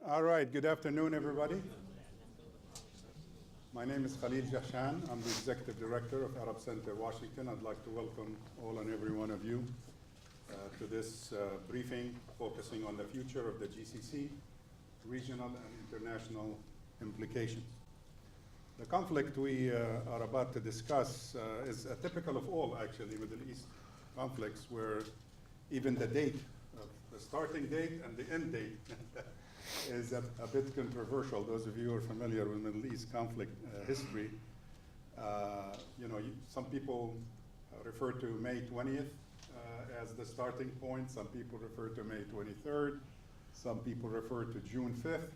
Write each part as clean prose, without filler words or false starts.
All right, good afternoon, everybody. My name is Khalil Jahshan. I'm the Executive Director of Arab Center, Washington. I'd like to welcome all and every one of you to this briefing focusing on the future of the GCC, regional and international implications. The conflict we are about to discuss is typical of all, actually, Middle East conflicts, where even the date, the starting date and the end date is a bit controversial. Those of you who are familiar with Middle East conflict history, some people refer to May 20th as the starting point. Some people refer to May 23rd. Some people refer to June 5th.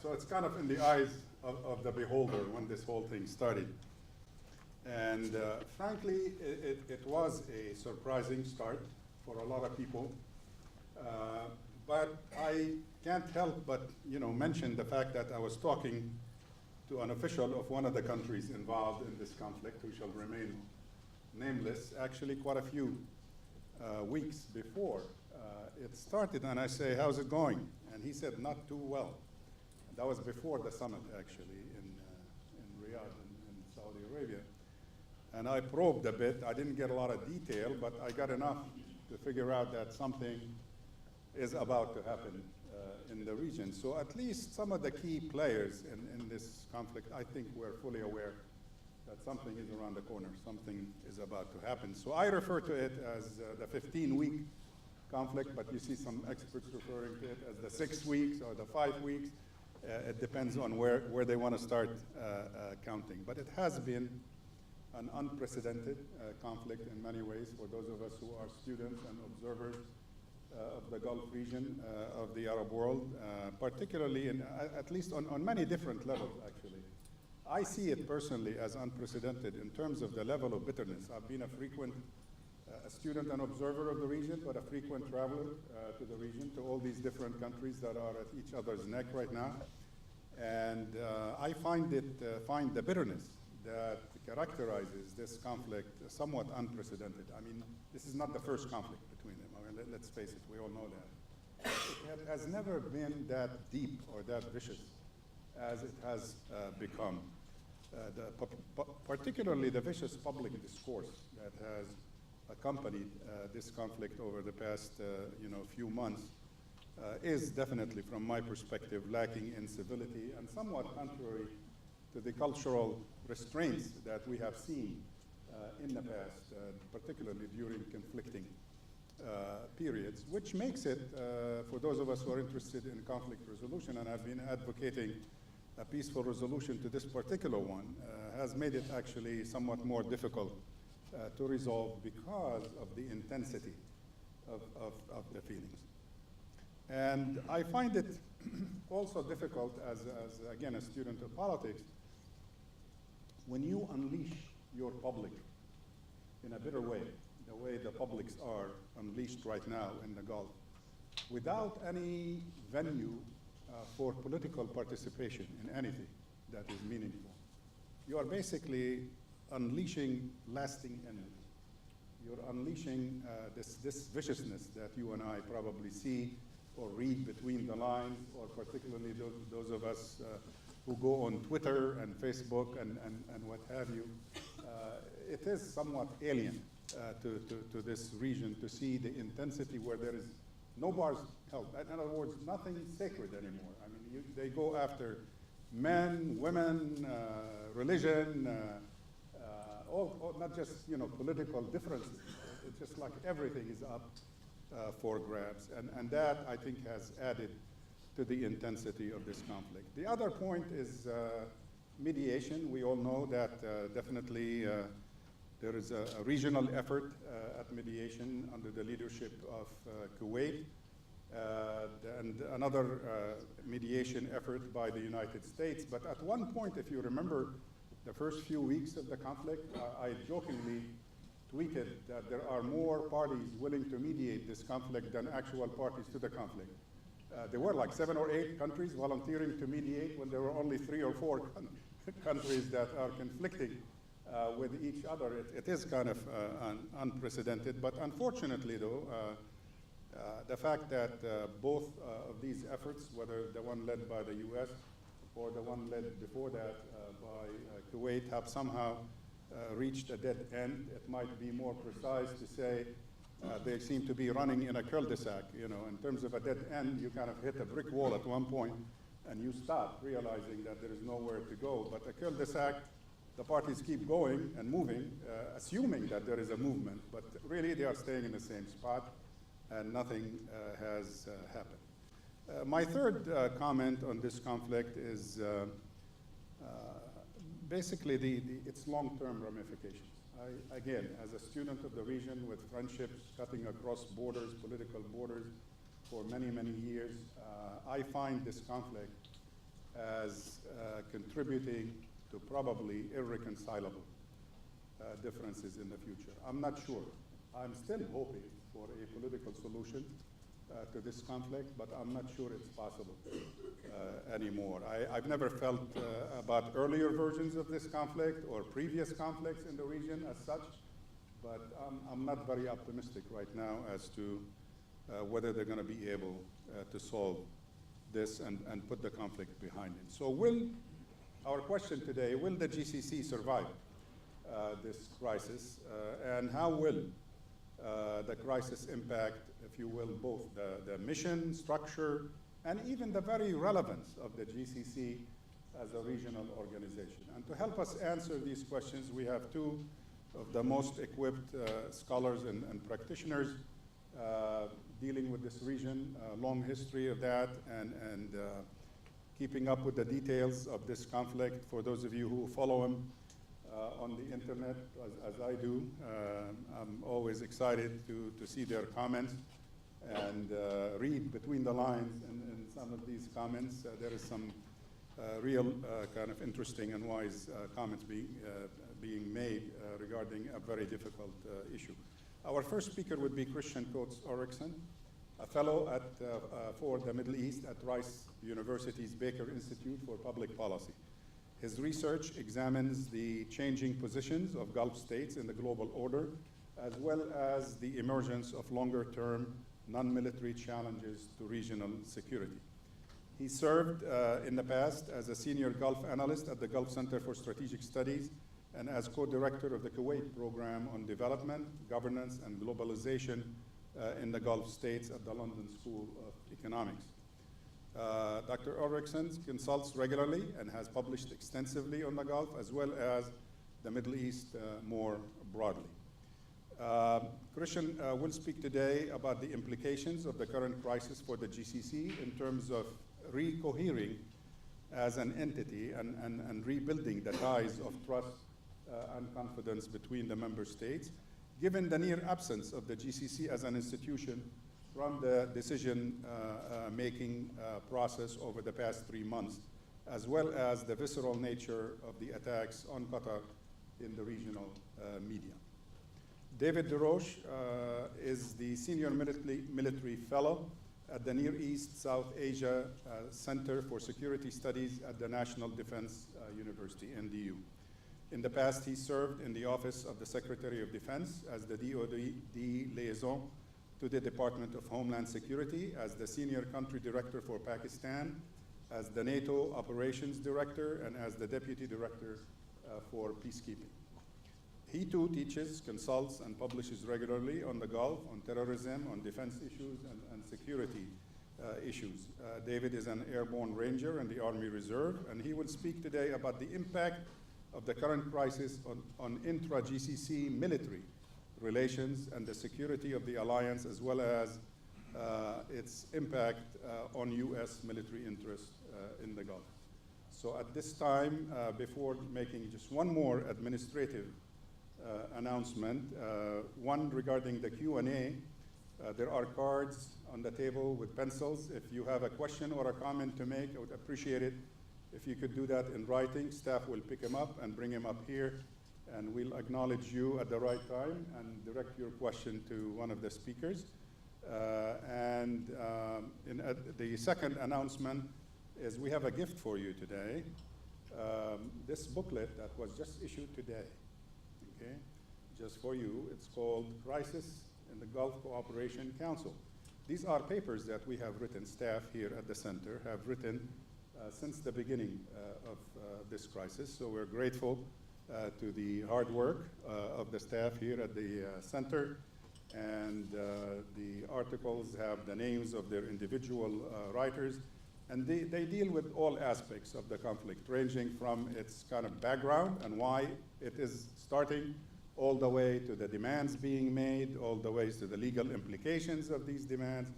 So it's kind of in the eyes of the beholder when this whole thing started. And frankly, it was a surprising start for a lot of people. But I can't help but mention the fact that I was talking to an official of one of the countries involved in this conflict, who shall remain nameless, actually quite a few weeks before it started. And I say, how's it going? And he said, not too well. That was before the summit, actually, in Riyadh, in Saudi Arabia. And I probed a bit. I didn't get a lot of detail, but I got enough to figure out that something is about to happen in the region. So at least some of the key players in this conflict, I think we're fully aware that something is around the corner, something is about to happen. So I refer to it as the 15-week conflict, but you see some experts referring to it as the 6 weeks or the 5 weeks. It depends on where they want to start counting. But it has been an unprecedented conflict in many ways for those of us who are students and observers of the Gulf region of the Arab world, particularly at least on many different levels, actually. I see it personally as unprecedented in terms of the level of bitterness. I've been a frequent student and observer of the region, but a frequent traveler to the region, to all these different countries that are at each other's neck right now. And I find the bitterness that characterizes this conflict somewhat unprecedented. I mean, this is not the first conflict between them. I mean, let's face it, we all know that. It has never been that deep or that vicious as it has become. Particularly the vicious public discourse that has accompanied this conflict over the past few months is definitely, from my perspective, lacking in civility and somewhat contrary to the cultural restraints that we have seen in the past, particularly during conflicting periods, which makes it, for those of us who are interested in conflict resolution and have been advocating a peaceful resolution to this particular one, has made it actually somewhat more difficult to resolve because of the intensity of the feelings. And I find it also difficult as again, a student of politics, when you unleash your public in a bitter way, the way the publics are unleashed right now in the Gulf, without any venue for political participation in anything that is meaningful. You are basically unleashing lasting enmity. You're unleashing this viciousness that you and I probably see or read between the lines, or particularly those of us who go on Twitter and Facebook and what have you. It is somewhat alien to this region to see the intensity where there is no bars held. In other words, nothing sacred anymore. I mean, they go after men, women, religion, all not just political differences. It's just like everything is up for grabs, and that I think has added to the intensity of this conflict. The other point is mediation. We all know that definitely there is a regional effort at mediation under the leadership of Kuwait, and another mediation effort by the United States. But at one point, if you remember the first few weeks of the conflict, I jokingly tweeted that there are more parties willing to mediate this conflict than actual parties to the conflict. There were like 7 or 8 countries volunteering to mediate when there were only 3 or 4 countries that are conflicting with each other. It is kind of unprecedented, but unfortunately though, The fact that both of these efforts, whether the one led by the US or the one led before that by Kuwait, have somehow reached a dead end. It might be more precise to say they seem to be running in a cul-de-sac. You know, in terms of a dead end, you kind of hit a brick wall at one point and you stop realizing that there is nowhere to go. But a cul-de-sac, the parties keep going and moving, assuming that there is a movement, but really they are staying in the same spot and nothing has happened. My third comment on this conflict is basically its long-term ramifications. Again, as a student of the region with friendships cutting across borders, political borders, for many, many years, I find this conflict as contributing to probably irreconcilable differences in the future. I'm not sure. I'm still hoping for a political solution to this conflict, but I'm not sure it's possible anymore. I've never felt about earlier versions of this conflict or previous conflicts in the region as such, but I'm not very optimistic right now as to whether they're going to be able to solve this and put the conflict behind it. So our question today, will the GCC survive this crisis, and how will the crisis impact, if you will, both the mission, structure, and even the very relevance of the GCC as a regional organization? And to help us answer these questions, we have two of the most equipped scholars and practitioners dealing with this region, long history of that, and keeping up with the details of this conflict. For those of you who follow him on the internet, as I do, I'm always excited to see their comments and read between the lines in some of these comments. There is some real kind of interesting and wise comments being made regarding a very difficult issue. Our first speaker would be Kristian Coates Ulrichsen, a fellow for the Middle East at Rice University's Baker Institute for Public Policy. His research examines the changing positions of Gulf states in the global order, as well as the emergence of longer-term non-military challenges to regional security. He served in the past as a senior Gulf analyst at the Gulf Center for Strategic Studies and as co-director of the Kuwait Program on Development, Governance, and Globalization in the Gulf states at the London School of Economics. Dr. Ulrichsen consults regularly and has published extensively on the Gulf as well as the Middle East more broadly. Kristian will speak today about the implications of the current crisis for the GCC in terms of recohering as an entity and rebuilding the ties of trust and confidence between the member states, given the near absence of the GCC as an institution from the decision-making process over the past 3 months, as well as the visceral nature of the attacks on Qatar in the regional media. David Roches is the Senior Military Fellow at the Near East South Asia Center for Security Studies at the National Defense University, NDU. In the past, he served in the Office of the Secretary of Defense as the DoD liaison to the Department of Homeland Security, as the Senior Country Director for Pakistan, as the NATO Operations Director, and as the Deputy Director for Peacekeeping. He too teaches, consults, and publishes regularly on the Gulf, on terrorism, on defense issues, and security issues. David is an airborne ranger in the Army Reserve, and he will speak today about the impact of the current crisis on intra-GCC military relations and the security of the alliance, as well as its impact on US military interests in the Gulf. So at this time, before making just one more administrative announcement, one regarding the Q&A, there are cards on the table with pencils. If you have a question or a comment to make, I would appreciate it if you could do that in writing. Staff will pick them up and bring them up here, and we'll acknowledge you at the right time and direct your question to one of the speakers. The second announcement is we have a gift for you today. This booklet that was just issued today, okay, just for you. It's called Crisis in the Gulf Cooperation Council. These are papers that we have written, staff here at the center have written since the beginning of this crisis. So we're grateful to the hard work of the staff here at the center. And the articles have the names of their individual writers. And they deal with all aspects of the conflict, ranging from its kind of background and why it is starting, all the way to the demands being made, all the ways to the legal implications of these demands,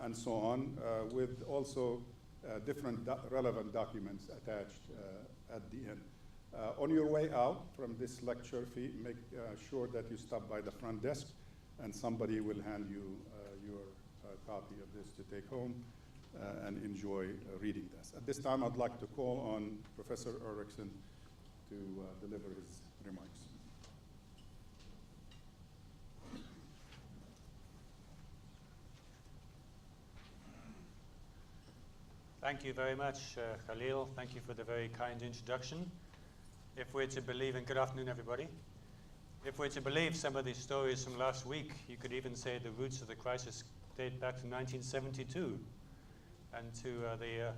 and so on, with also different relevant documents attached at the end. On your way out from this lecture, make sure that you stop by the front desk, and somebody will hand you your copy of this to take home and enjoy reading this. At this time, I'd like to call on Professor Ulrichsen to deliver his remarks. Thank you very much, Khalil. Thank you for the very kind introduction. If we're to believe, and good afternoon, everybody. If we're to believe some of these stories from last week, you could even say the roots of the crisis date back to 1972 and to the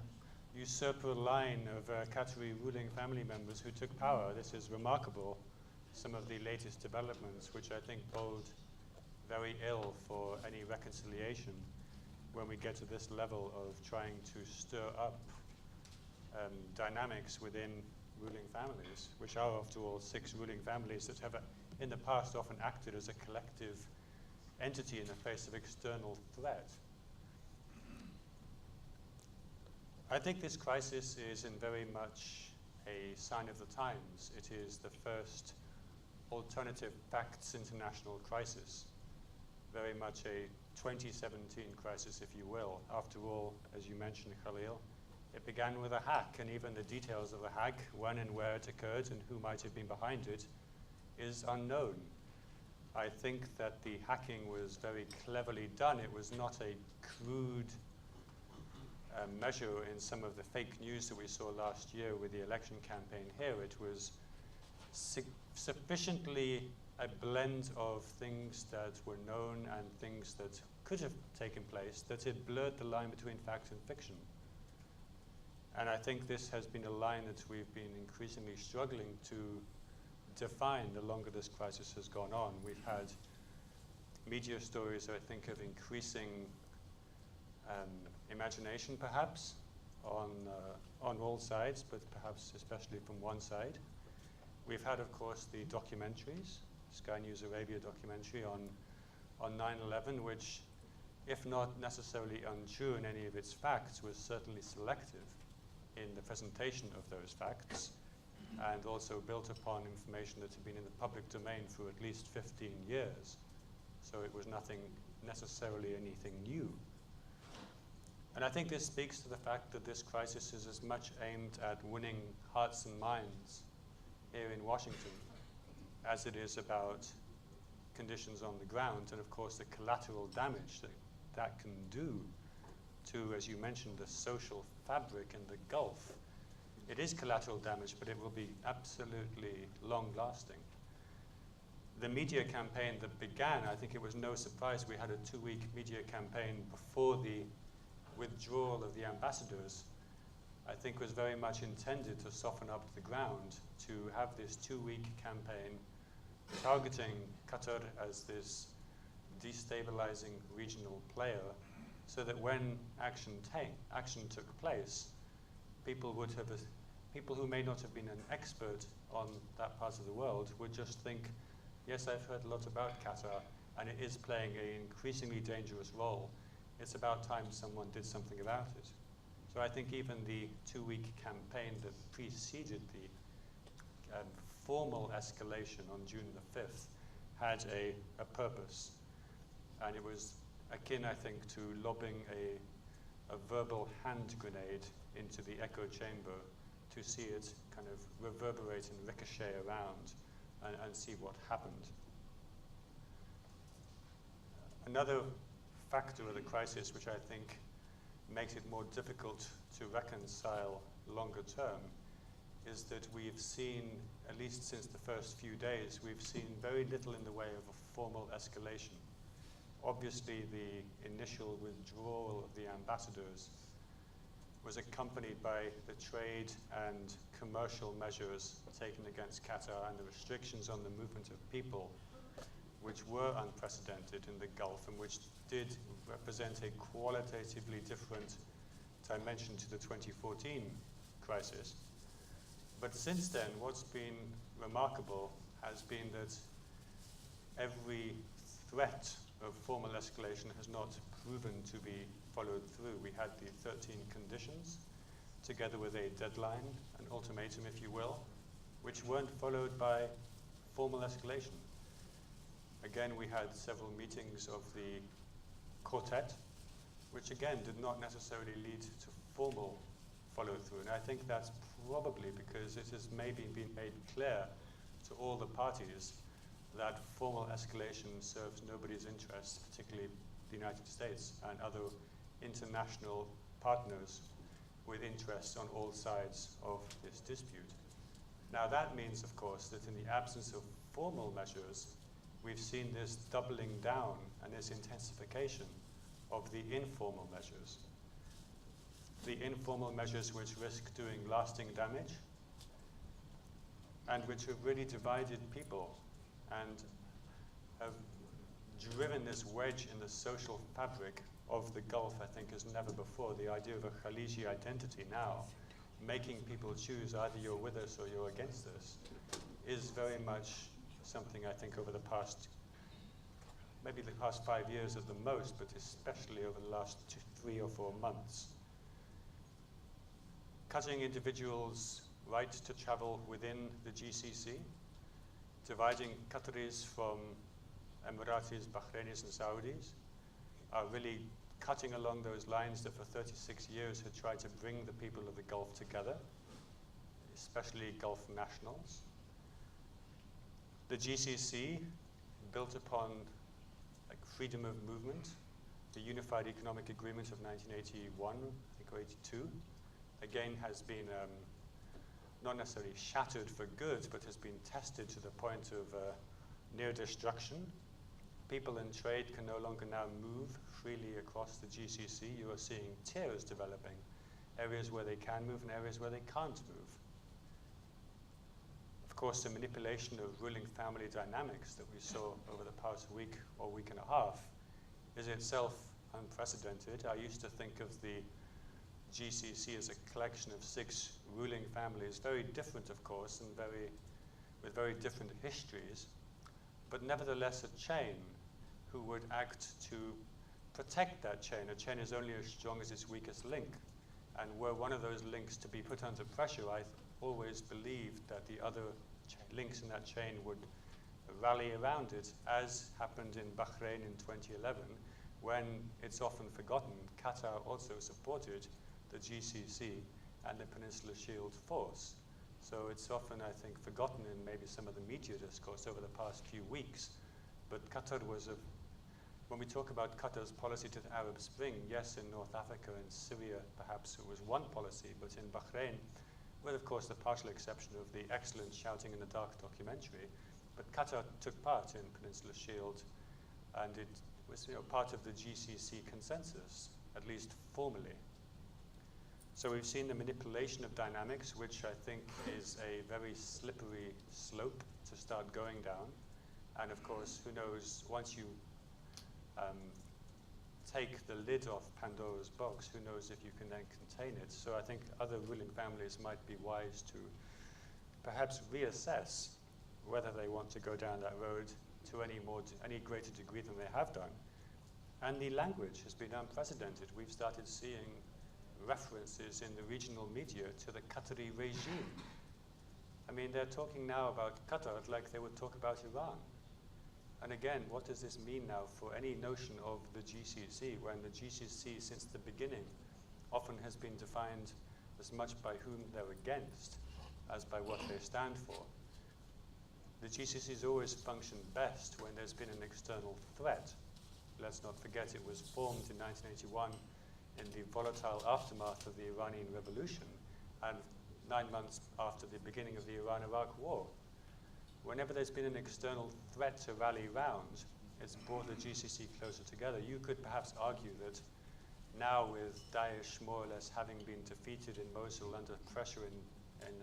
usurper line of Qatari ruling family members who took power. This is remarkable, some of the latest developments, which I think bode very ill for any reconciliation when we get to this level of trying to stir up dynamics within ruling families, which are, after all, 6 ruling families that have, in the past, often acted as a collective entity in the face of external threat. I think this crisis is in very much a sign of the times. It is the first alternative facts international crisis, very much a 2017 crisis, if you will. After all, as you mentioned, Khalil, it began with a hack, and even the details of the hack, when and where it occurred and who might have been behind it, is unknown. I think that the hacking was very cleverly done. It was not a crude measure in some of the fake news that we saw last year with the election campaign here. It was sufficiently a blend of things that were known and things that could have taken place, that it blurred the line between fact and fiction. And I think this has been a line that we've been increasingly struggling to define the longer this crisis has gone on. We've had media stories, I think, of increasing imagination, perhaps, on all sides, but perhaps especially from one side. We've had, of course, the documentaries, Sky News Arabia documentary on 9/11, which, if not necessarily untrue in any of its facts, was certainly selective in the presentation of those facts, and also built upon information that had been in the public domain for at least 15 years. So it was nothing necessarily anything new. And I think this speaks to the fact that this crisis is as much aimed at winning hearts and minds here in Washington as it is about conditions on the ground, and of course the collateral damage that can do to, as you mentioned, the social fabric in the Gulf. It is collateral damage, but it will be absolutely long-lasting. The media campaign that began, I think it was no surprise we had a 2-week media campaign before the withdrawal of the ambassadors, I think was very much intended to soften up the ground, to have this 2-week campaign targeting Qatar as this destabilizing regional player, so that when action took place, people who may not have been an expert on that part of the world would just think, yes, I've heard a lot about Qatar, and it is playing an increasingly dangerous role. It's about time someone did something about it. So I think even the 2-week campaign that preceded the formal escalation on June the 5th had a purpose. And it was akin, I think, to lobbing a verbal hand grenade into the echo chamber to see it kind of reverberate and ricochet around and see what happened. Another factor of the crisis, which I think makes it more difficult to reconcile longer term, is that we've seen, at least since the first few days, we've seen very little in the way of a formal escalation. obviously the initial withdrawal of the ambassadors was accompanied by the trade and commercial measures taken against Qatar and the restrictions on the movement of people, which were unprecedented in the Gulf and which did represent a qualitatively different dimension to the 2014 crisis. But since then, what's been remarkable has been that every threat of formal escalation has not proven to be followed through. We had the 13 conditions, together with a deadline, an ultimatum, if you will, which weren't followed by formal escalation. Again, we had several meetings of the quartet, which again did not necessarily lead to formal follow-through. And I think that's probably because it has maybe been made clear to all the parties that formal escalation serves nobody's interests, particularly the United States and other international partners with interests on all sides of this dispute. Now that means, of course, that in the absence of formal measures, we've seen this doubling down and this intensification of the informal measures. The informal measures which risk doing lasting damage and which have really divided people and have driven this wedge in the social fabric of the Gulf, I think, as never before. The idea of a Khaliji identity now, making people choose either you're with us or you're against us, is very much something I think over the past, maybe the past 5 years at the most, but especially over the last 3 or 4 months. Cutting individuals' right to travel within the GCC, dividing Qataris from Emiratis, Bahrainis and Saudis, are really cutting along those lines that for 36 years had tried to bring the people of the Gulf together, especially Gulf nationals. The GCC, built upon freedom of movement, the Unified Economic Agreement of 1981, I think, or 82, again has been not necessarily shattered for good, but has been tested to the point of near destruction. People in trade can no longer now move freely across the GCC. You are seeing tiers developing, areas where they can move and areas where they can't move. Of course, the manipulation of ruling family dynamics that we saw over the past week or week and a half is itself unprecedented. I used to think of the GCC as a collection of 6 ruling families, very different, of course, and with very different histories, but nevertheless a chain who would act to protect that chain. A chain is only as strong as its weakest link. And were one of those links to be put under pressure, I always believed that the other links in that chain would rally around it, as happened in Bahrain in 2011, when it's often forgotten, Qatar also supported the GCC and the Peninsula Shield Force. So it's often, I think, forgotten in maybe some of the media discourse over the past few weeks. But Qatar was when we talk about Qatar's policy to the Arab Spring, yes, in North Africa and Syria, perhaps it was one policy, but in Bahrain, with of course the partial exception of the excellent Shouting in the Dark documentary, but Qatar took part in Peninsula Shield, and it was part of the GCC consensus, at least formally. So we've seen the manipulation of dynamics, which I think is a very slippery slope to start going down. And of course, who knows, once you take the lid off Pandora's box, who knows if you can then contain it. So I think other ruling families might be wise to perhaps reassess whether they want to go down that road to any greater degree than they have done. And the language has been unprecedented. We've started seeing references in the regional media to the Qatari regime. I mean, they're talking now about Qatar like they would talk about Iran. And again, what does this mean now for any notion of the GCC, when the GCC since the beginning often has been defined as much by whom they're against as by what they stand for? The GCC has always functioned best when there's been an external threat. Let's not forget it was formed in 1981 in the volatile aftermath of the Iranian Revolution and 9 months after the beginning of the Iran-Iraq War. Whenever there's been an external threat to rally round, It's brought the GCC closer together. You could perhaps argue that now, with Daesh more or less having been defeated in Mosul under pressure in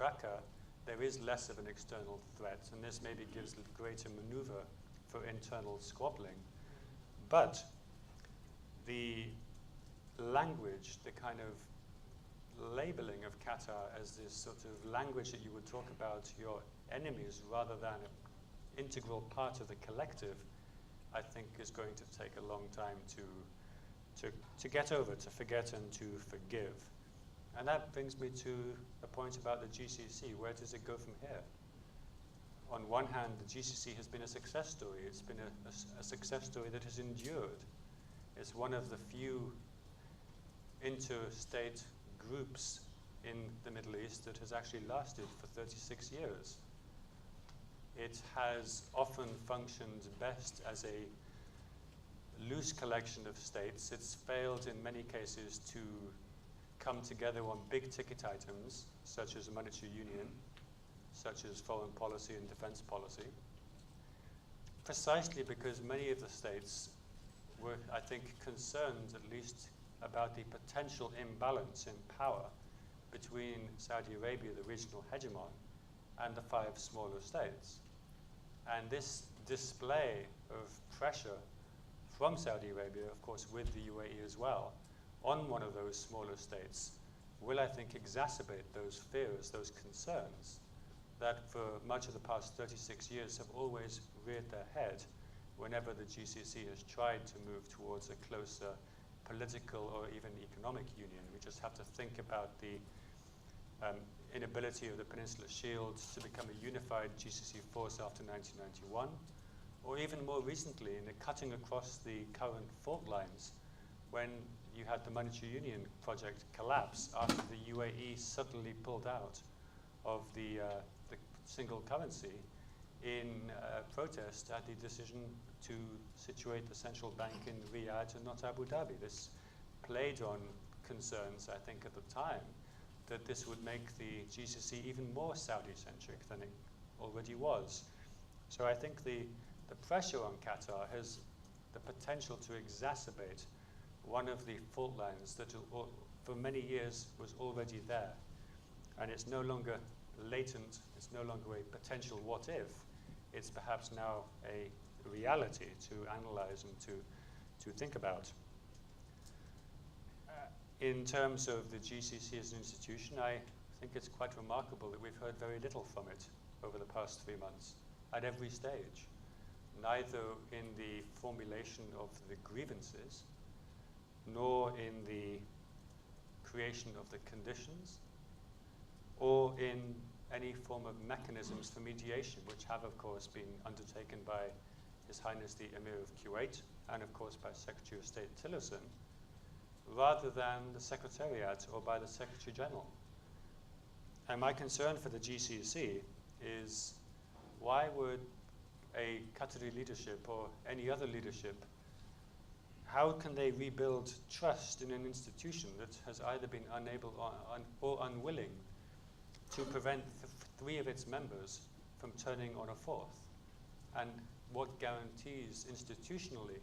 Raqqa, there is less of an external threat, and this maybe gives greater maneuver for internal squabbling. But the language, the kind of labeling of Qatar as this sort of language that you would talk about your enemies rather than an integral part of the collective, I think is going to take a long time to get over, to forget and to forgive. And that brings me to a point about the GCC. Where does it go from here? On one hand, the GCC has been a success story. It's been a success story that has endured. It's one of the few interstate groups in the Middle East that has actually lasted for 36 years. It has often functioned best as a loose collection of states. It's failed in many cases to come together on big ticket items, such as a monetary union, such as foreign policy and defense policy, precisely because many of the states were, I think, concerned at least about the potential imbalance in power between Saudi Arabia, the regional hegemon, and the 5 smaller states. And this display of pressure from Saudi Arabia, of course with the UAE as well, on one of those smaller states will, I think, exacerbate those fears, those concerns that for much of the past 36 years have always reared their head whenever the GCC has tried to move towards a closer political or even economic union. We just have to think about the inability of the Peninsula Shield to become a unified GCC force after 1991, or even more recently in the cutting across the current fault lines when you had the monetary union project collapse after the UAE suddenly pulled out of the single currency in protest at the decision to situate the central bank in Riyadh and not Abu Dhabi. This played on concerns, I think, at the time that this would make the GCC even more Saudi-centric than it already was. So I think the pressure on Qatar has the potential to exacerbate one of the fault lines that for many years was already there. And it's no longer latent, it's no longer a potential what if, it's perhaps now a reality to analyze and to think about. In terms of the GCC as an institution, I think it's quite remarkable that we've heard very little from it over the past 3 months at every stage, neither in the formulation of the grievances, nor in the creation of the conditions, or in any form of mechanisms for mediation, which have, of course, been undertaken by His Highness the Emir of Kuwait, and of course by Secretary of State Tillerson, rather than the Secretariat or by the Secretary General. And my concern for the GCC is, why would a Qatari leadership or any other leadership, how can they rebuild trust in an institution that has either been unable or unwilling to prevent 3 of its members from turning on a 4th? And what guarantees institutionally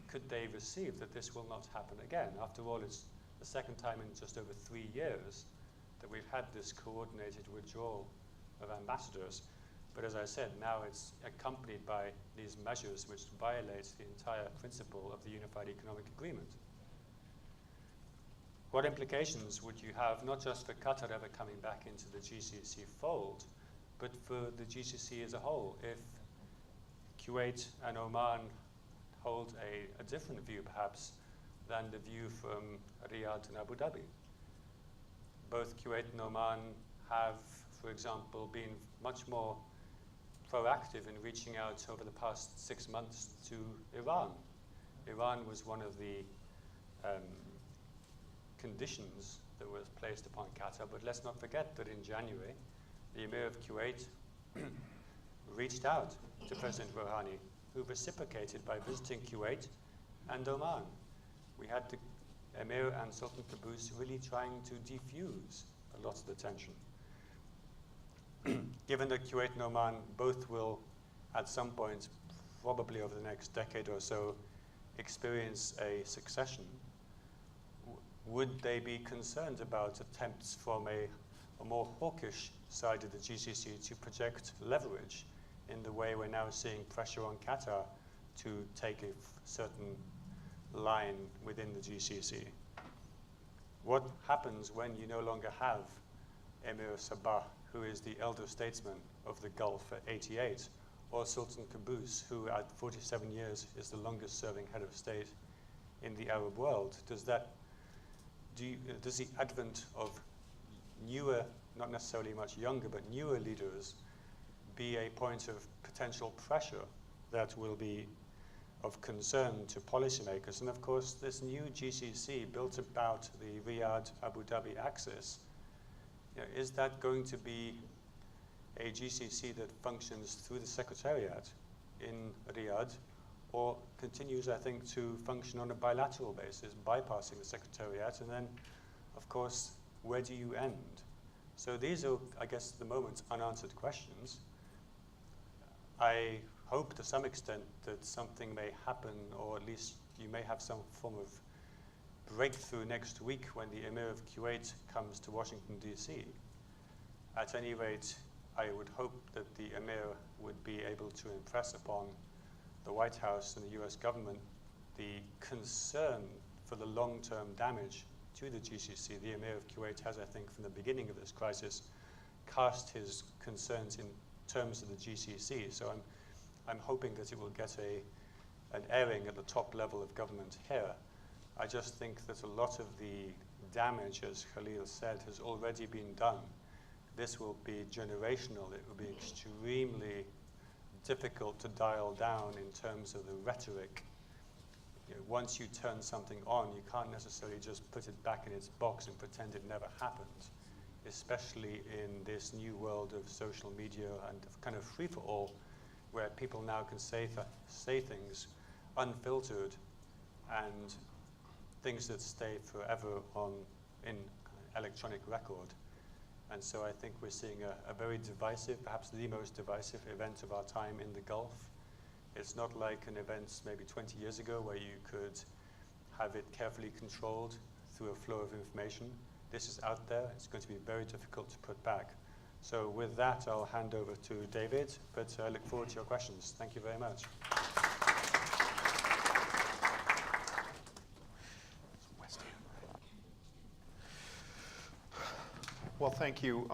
could they receive that this will not happen again? After all, it's the second time in just over 3 years that we've had this coordinated withdrawal of ambassadors. But as I said, now it's accompanied by these measures which violate the entire principle of the Unified Economic Agreement. What implications would you have, not just for Qatar ever coming back into the GCC fold, but for the GCC as a whole, if Kuwait and Oman hold a different view, perhaps, than the view from Riyadh and Abu Dhabi? Both Kuwait and Oman have, for example, been much more proactive in reaching out over the past 6 months to Iran. Iran was one of the conditions that was placed upon Qatar, but let's not forget that in January, the Emir of Kuwait reached out to President Rouhani, who reciprocated by visiting Kuwait and Oman. We had the Emir and Sultan Qaboos really trying to defuse a lot of the tension. Given that Kuwait and Oman both will, at some point, probably over the next decade or so experience a succession, would they be concerned about attempts from a more hawkish side of the GCC to project leverage in the way we're now seeing pressure on Qatar to take a certain line within the GCC? What happens when you no longer have Emir Sabah, who is the elder statesman of the Gulf at 88, or Sultan Qaboos, who at 47 years is the longest serving head of state in the Arab world? Does the advent of newer, not necessarily much younger, but newer leaders be a point of potential pressure that will be of concern to policymakers? And of course, this new GCC built about the Riyadh-Abu Dhabi axis, is that going to be a GCC that functions through the Secretariat in Riyadh, or continues, I think, to function on a bilateral basis, bypassing the Secretariat? And then, of course, where do you end? So these are, I guess, at the moment, unanswered questions. I hope to some extent that something may happen, or at least you may have some form of breakthrough next week when the Emir of Kuwait comes to Washington, D.C. At any rate, I would hope that the Emir would be able to impress upon the White House and the US government the concern for the long-term damage to the GCC. The Emir of Kuwait has, I think, from the beginning of this crisis, cast his concerns in terms of the GCC. So I'm hoping that it will get an airing at the top level of government here. I just think that a lot of the damage, as Khalil said, has already been done. This will be generational. It will be extremely difficult to dial down in terms of the rhetoric. Once you turn something on, you can't necessarily just put it back in its box and pretend it never happened, especially in this new world of social media and of kind of free-for-all, where people now can say things unfiltered and things that stay forever in electronic record. And so I think we're seeing a very divisive, perhaps the most divisive event of our time in the Gulf. It's not like an event maybe 20 years ago where you could have it carefully controlled through a flow of information. This is out there. It's going to be very difficult to put back. So with that, I'll hand over to David, but I look forward to your questions. Thank you very much. Well, thank you.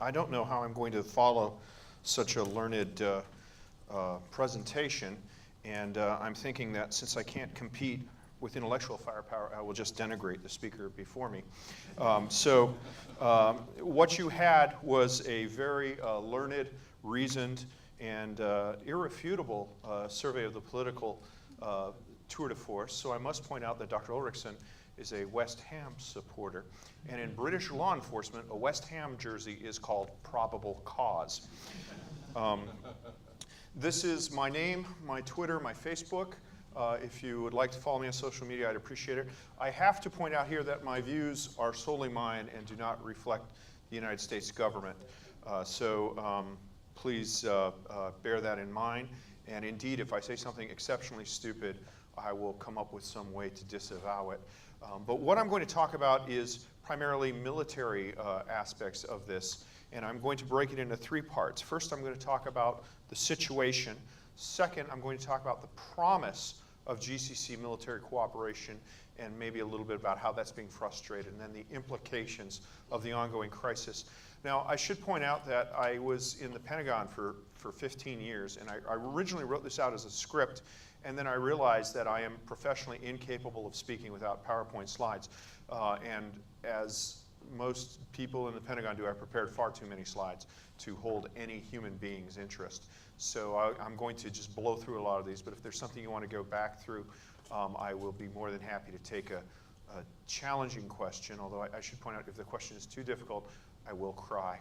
I don't know how I'm going to follow such a learned presentation, and I'm thinking that since I can't compete with intellectual firepower, I will just denigrate the speaker before me. What you had was a very learned, reasoned, and irrefutable survey of the political tour de force. So I must point out that Dr. Ulrichsen is a West Ham supporter. And in British law enforcement, a West Ham jersey is called probable cause. This is my name, my Twitter, my Facebook. If you would like to follow me on social media, I'd appreciate it. I have to point out here that my views are solely mine and do not reflect the United States government. Please bear that in mind. And indeed, if I say something exceptionally stupid, I will come up with some way to disavow it. But what I'm going to talk about is primarily military aspects of this, and I'm going to break it into three parts. First, I'm going to talk about the situation. Second, I'm going to talk about the promise of GCC military cooperation and maybe a little bit about how that's being frustrated, and then the implications of the ongoing crisis. Now, I should point out that I was in the Pentagon for 15 years, and I originally wrote this out as a script, and then I realized that I am professionally incapable of speaking without PowerPoint slides. And as most people in the Pentagon do, I prepared far too many slides to hold any human being's interest. So I'm going to just blow through a lot of these, but if there's something you want to go back through, I will be more than happy to take a challenging question, although I should point out if the question is too difficult, I will cry.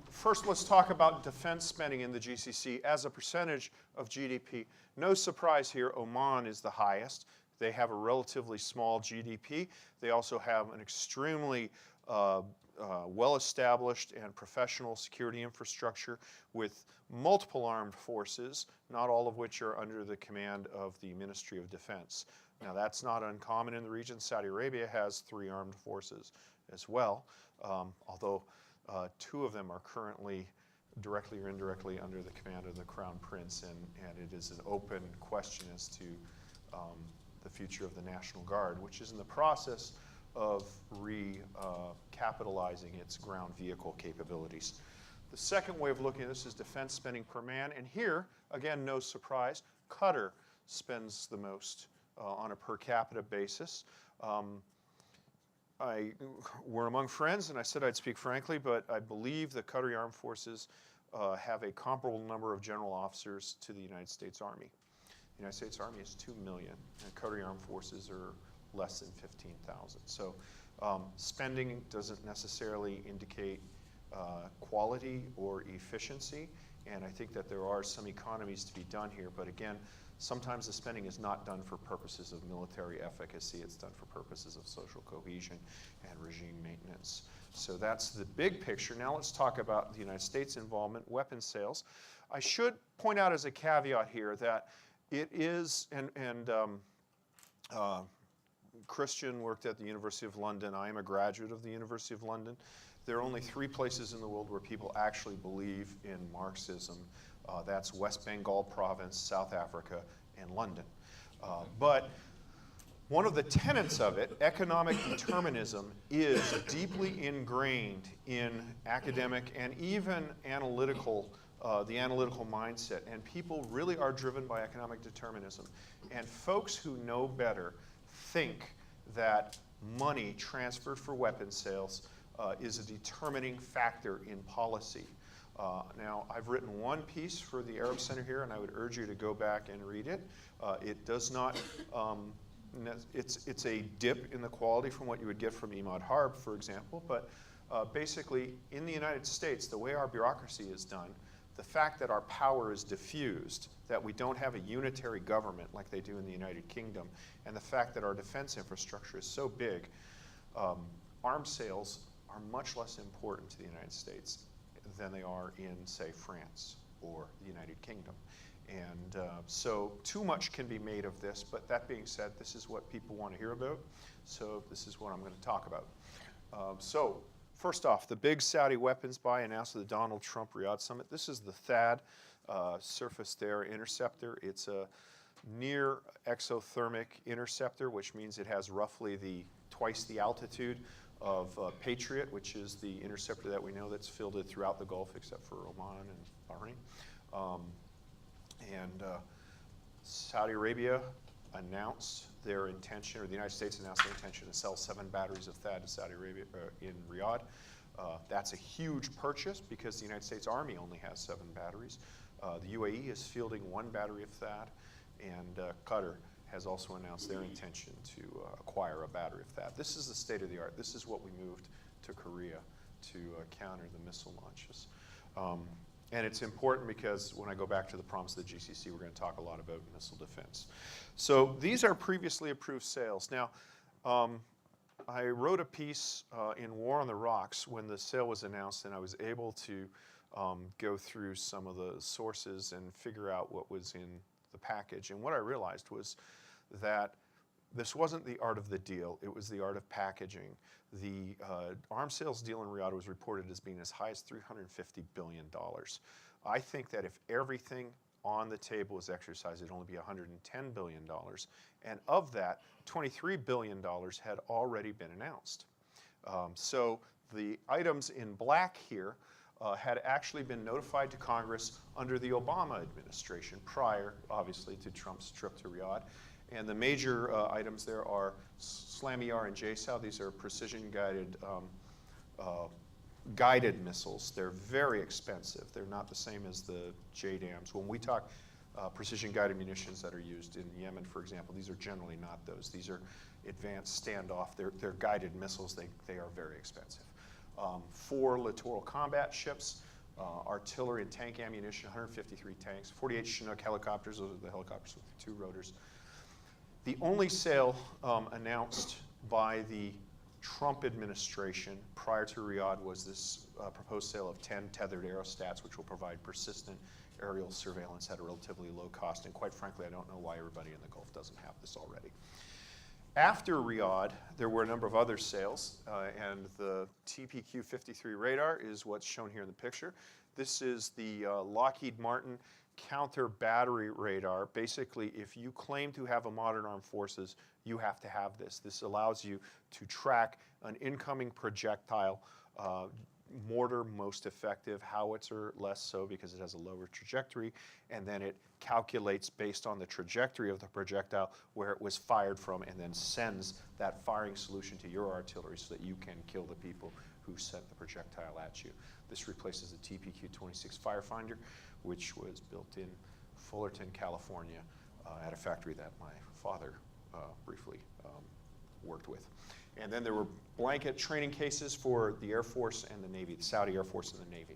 First, let's talk about defense spending in the GCC as a percentage of GDP. No surprise here, Oman is the highest, They have a relatively small GDP. They also have an extremely well-established and professional security infrastructure with multiple armed forces, not all of which are under the command of the Ministry of Defense. Now, that's not uncommon in the region. Saudi Arabia has 3 armed forces as well, although 2 of them are currently directly or indirectly under the command of the Crown Prince, and it is an open question as to the future of the National Guard, which is in the process of recapitalizing its ground vehicle capabilities. The second way of looking at this is defense spending per man, and here, again, no surprise, Qatar spends the most on a per capita basis. We're among friends, and I said I'd speak frankly, but I believe the Qatari Armed Forces have a comparable number of general officers to the United States Army. The United States Army is 2 million, and Qatari Armed Forces are less than 15,000. So spending doesn't necessarily indicate quality or efficiency, and I think that there are some economies to be done here, but again, sometimes the spending is not done for purposes of military efficacy, it's done for purposes of social cohesion and regime maintenance. So that's the big picture. Now let's talk about the United States involvement, weapons sales. I should point out as a caveat here that it is, Kristian worked at the University of London. I am a graduate of the University of London. There are only 3 places in the world where people actually believe in Marxism. That's West Bengal Province, South Africa, and London. But one of the tenets of it, economic determinism, is deeply ingrained in academic and even analytical, the analytical mindset. And people really are driven by economic determinism. And folks who know better think that money transferred for weapons sales is a determining factor in policy. Now, I've written one piece for the Arab Center here, and I would urge you to go back and read it. It does not, it's a dip in the quality from what you would get from Imad Harb, for example, but basically, in the United States, the way our bureaucracy is done, the fact that our power is diffused, that we don't have a unitary government like they do in the United Kingdom, and the fact that our defense infrastructure is so big, arms sales are much less important to the United States than they are in, say, France or the United Kingdom. And so too much can be made of this, but that being said, this is what people want to hear about, so this is what I'm going to talk about. So first off, the big Saudi weapons buy announced at the Donald Trump Riyadh Summit. This is the THAAD surface-to-air interceptor. It's a near exothermic interceptor, which means it has roughly twice the altitude of Patriot, which is the interceptor that we know that's fielded throughout the Gulf except for Oman and Bahrain. Saudi Arabia announced their intention, or the United States announced their intention to sell 7 batteries of THAAD to Saudi Arabia in Riyadh. That's a huge purchase because the United States Army only has 7 batteries. The UAE is fielding 1 battery of THAAD, and Qatar has also announced their intention to acquire a battery of THAAD. This is the state of the art. This is what we moved to Korea to counter the missile launches. And it's important because when I go back to the promise of the GCC, we're going to talk a lot about missile defense. So these are previously approved sales. Now, I wrote a piece in War on the Rocks when the sale was announced, and I was able to go through some of the sources and figure out what was in the package. And what I realized was that this wasn't the art of the deal, it was the art of packaging. The arms sales deal in Riyadh was reported as being as high as $350 billion. I think that if everything on the table was exercised, it'd only be $110 billion. And of that, $23 billion had already been announced. So the items in black here had actually been notified to Congress under the Obama administration, prior, obviously, to Trump's trip to Riyadh. And the major items there are SLAM-ER and JSOW. These are precision-guided guided missiles. They're very expensive. They're not the same as the JDAMs. When we talk precision-guided munitions that are used in Yemen, for example, these are generally not those. These are advanced standoff. They're guided missiles. They are very expensive. 4 littoral combat ships, artillery and tank ammunition, 153 tanks, 48 Chinook helicopters. Those are the helicopters with 2 rotors. The only sale announced by the Trump administration prior to Riyadh was this proposed sale of 10 tethered aerostats, which will provide persistent aerial surveillance at a relatively low cost. And quite frankly, I don't know why everybody in the Gulf doesn't have this already. After Riyadh, there were a number of other sales, and the TPQ-53 radar is what's shown here in the picture. This is the Lockheed Martin counter battery radar. Basically, if you claim to have a modern armed forces, you have to have this. This allows you to track an incoming projectile, mortar most effective, howitzer less so because it has a lower trajectory, and then it calculates based on the trajectory of the projectile where it was fired from and then sends that firing solution to your artillery so that you can kill the people who sent the projectile at you. This replaces the TPQ-26 Firefinder, which was built in Fullerton, California, at a factory that my father briefly worked with. And then there were blanket training cases for the Air Force and the Navy, the Saudi Air Force and the Navy.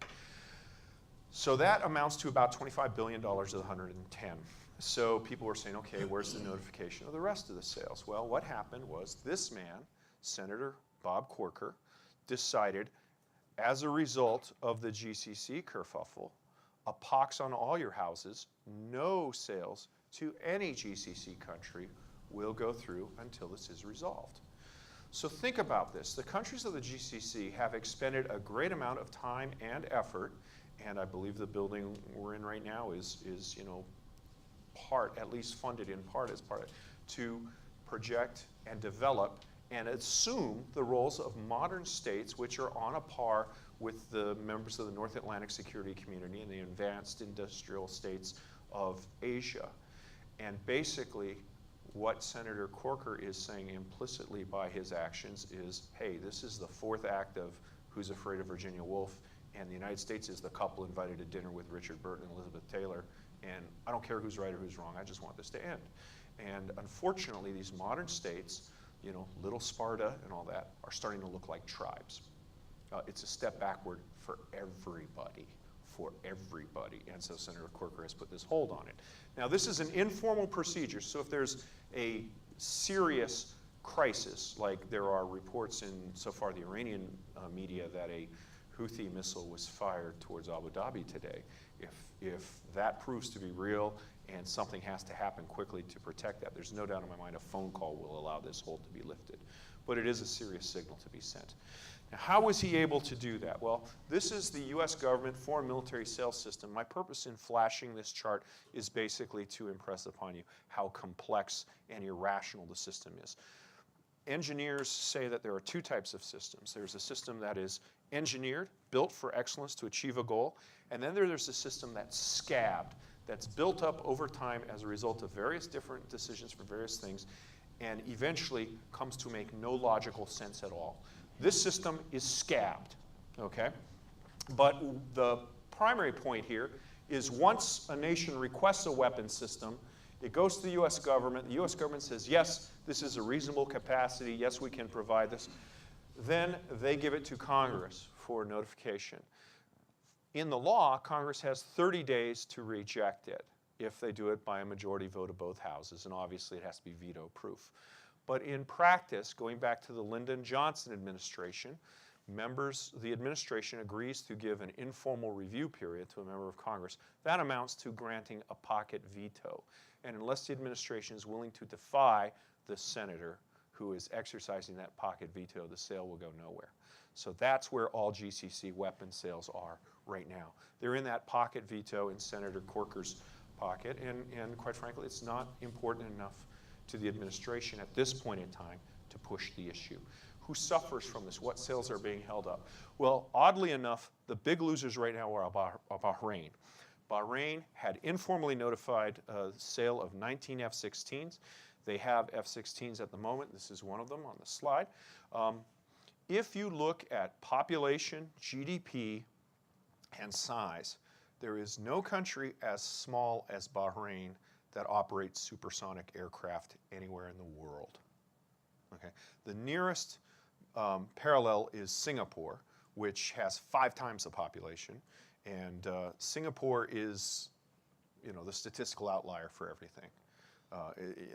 So that amounts to about $25 billion of the 110. So people were saying, okay, where's the notification of the rest of the sales? Well, what happened was this man, Senator Bob Corker, decided as a result of the GCC kerfuffle, a pox on all your houses, no sales to any GCC country will go through until this is resolved. So think about this. The countries of the GCC have expended a great amount of time and effort, and I believe the building we're in right now is part, at least funded in part as part of, to project and develop and assume the roles of modern states which are on a par with the members of the North Atlantic Security Community and the advanced industrial states of Asia. And basically, what Senator Corker is saying implicitly by his actions is, hey, this is the fourth act of Who's Afraid of Virginia Woolf, and the United States is the couple invited to dinner with Richard Burton and Elizabeth Taylor, and I don't care who's right or who's wrong, I just want this to end. And unfortunately, these modern states, little Sparta and all that, are starting to look like tribes. It's a step backward for everybody. And so Senator Corker has put this hold on it. Now, this is an informal procedure, so if there's a serious crisis, like there are reports in, so far, the Iranian media that a Houthi missile was fired towards Abu Dhabi today, if that proves to be real and something has to happen quickly to protect that, there's no doubt in my mind a phone call will allow this hold to be lifted. But it is a serious signal to be sent. Now, how was he able to do that? Well, this is the US government foreign military sales system. My purpose in flashing this chart is basically to impress upon you how complex and irrational the system is. Engineers say that there are two types of systems. There's a system that is engineered, built for excellence to achieve a goal, and then there's a system that's scabbed, that's built up over time as a result of various different decisions for various things, and eventually comes to make no logical sense at all. This system is scabbed, okay? But the primary point here is once a nation requests a weapons system, it goes to the US government. The US government says, yes, this is a reasonable capacity. Yes, we can provide this. Then they give it to Congress for notification. In the law, Congress has 30 days to reject it if they do it by a majority vote of both houses, and obviously it has to be veto-proof. But in practice, going back to the Lyndon Johnson administration, the administration agrees to give an informal review period to a member of Congress. That amounts to granting a pocket veto. And unless the administration is willing to defy the senator who is exercising that pocket veto, the sale will go nowhere. So that's where all GCC weapon sales are right now. They're in that pocket veto in Senator Corker's pocket, and quite frankly, it's not important enough to the administration at this point in time to push the issue. Who suffers from this? What sales are being held up? Well, oddly enough, the big losers right now are Bahrain. Bahrain had informally notified sale of 19 F-16s. They have F-16s at the moment. This is one of them on the slide. If you look at population, GDP, and size, there is no country as small as Bahrain that operates supersonic aircraft anywhere in the world. Okay. The nearest parallel is Singapore, which has 5 times the population, and Singapore is, the statistical outlier for everything.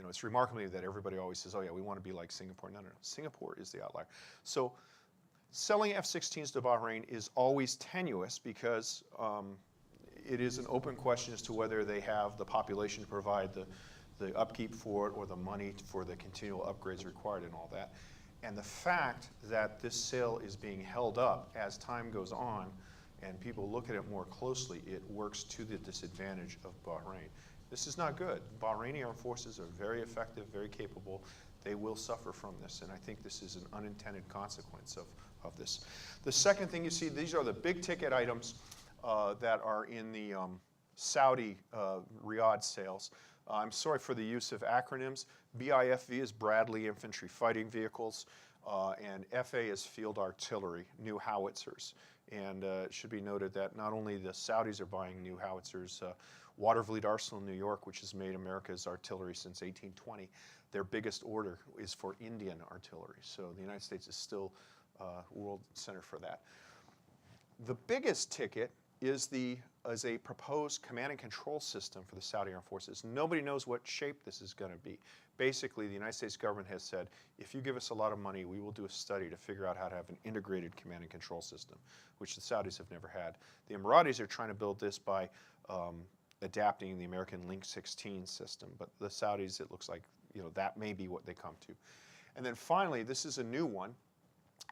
It's remarkable that everybody always says, oh yeah, we want to be like Singapore. No, no, no. Singapore is the outlier. So selling F-16s to Bahrain is always tenuous because it is an open question as to whether they have the population to provide the upkeep for it or the money for the continual upgrades required and all that. And the fact that this sale is being held up as time goes on and people look at it more closely, it works to the disadvantage of Bahrain. This is not good. Bahraini armed forces are very effective, very capable. They will suffer from this, and I think this is an unintended consequence of this. The second thing you see, these are the big ticket items that are in the Saudi Riyadh sales. I'm sorry for the use of acronyms. BIFV is Bradley Infantry Fighting Vehicles, and FA is Field Artillery, new howitzers. And it should be noted that not only the Saudis are buying new howitzers, Watervliet Arsenal in New York, which has made America's artillery since 1820, their biggest order is for Indian artillery. So the United States is still world center for that. The biggest ticket is a proposed command and control system for the Saudi Armed Forces. Nobody knows what shape this is going to be. Basically, the United States government has said, if you give us a lot of money, we will do a study to figure out how to have an integrated command and control system, which the Saudis have never had. The Emiratis are trying to build this by adapting the American Link 16 system, but the Saudis, it looks like, that may be what they come to. And then finally, this is a new one,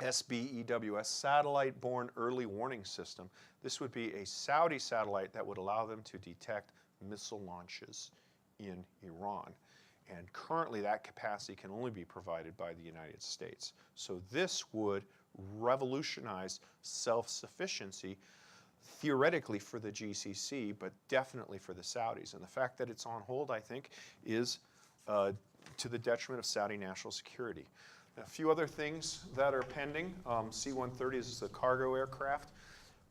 SBEWS, Satellite-Borne Early Warning System. This would be a Saudi satellite that would allow them to detect missile launches in Iran. And currently that capacity can only be provided by the United States. So this would revolutionize self-sufficiency theoretically for the GCC, but definitely for the Saudis. And the fact that it's on hold, I think, is to the detriment of Saudi national security. A few other things that are pending. C-130 is the cargo aircraft.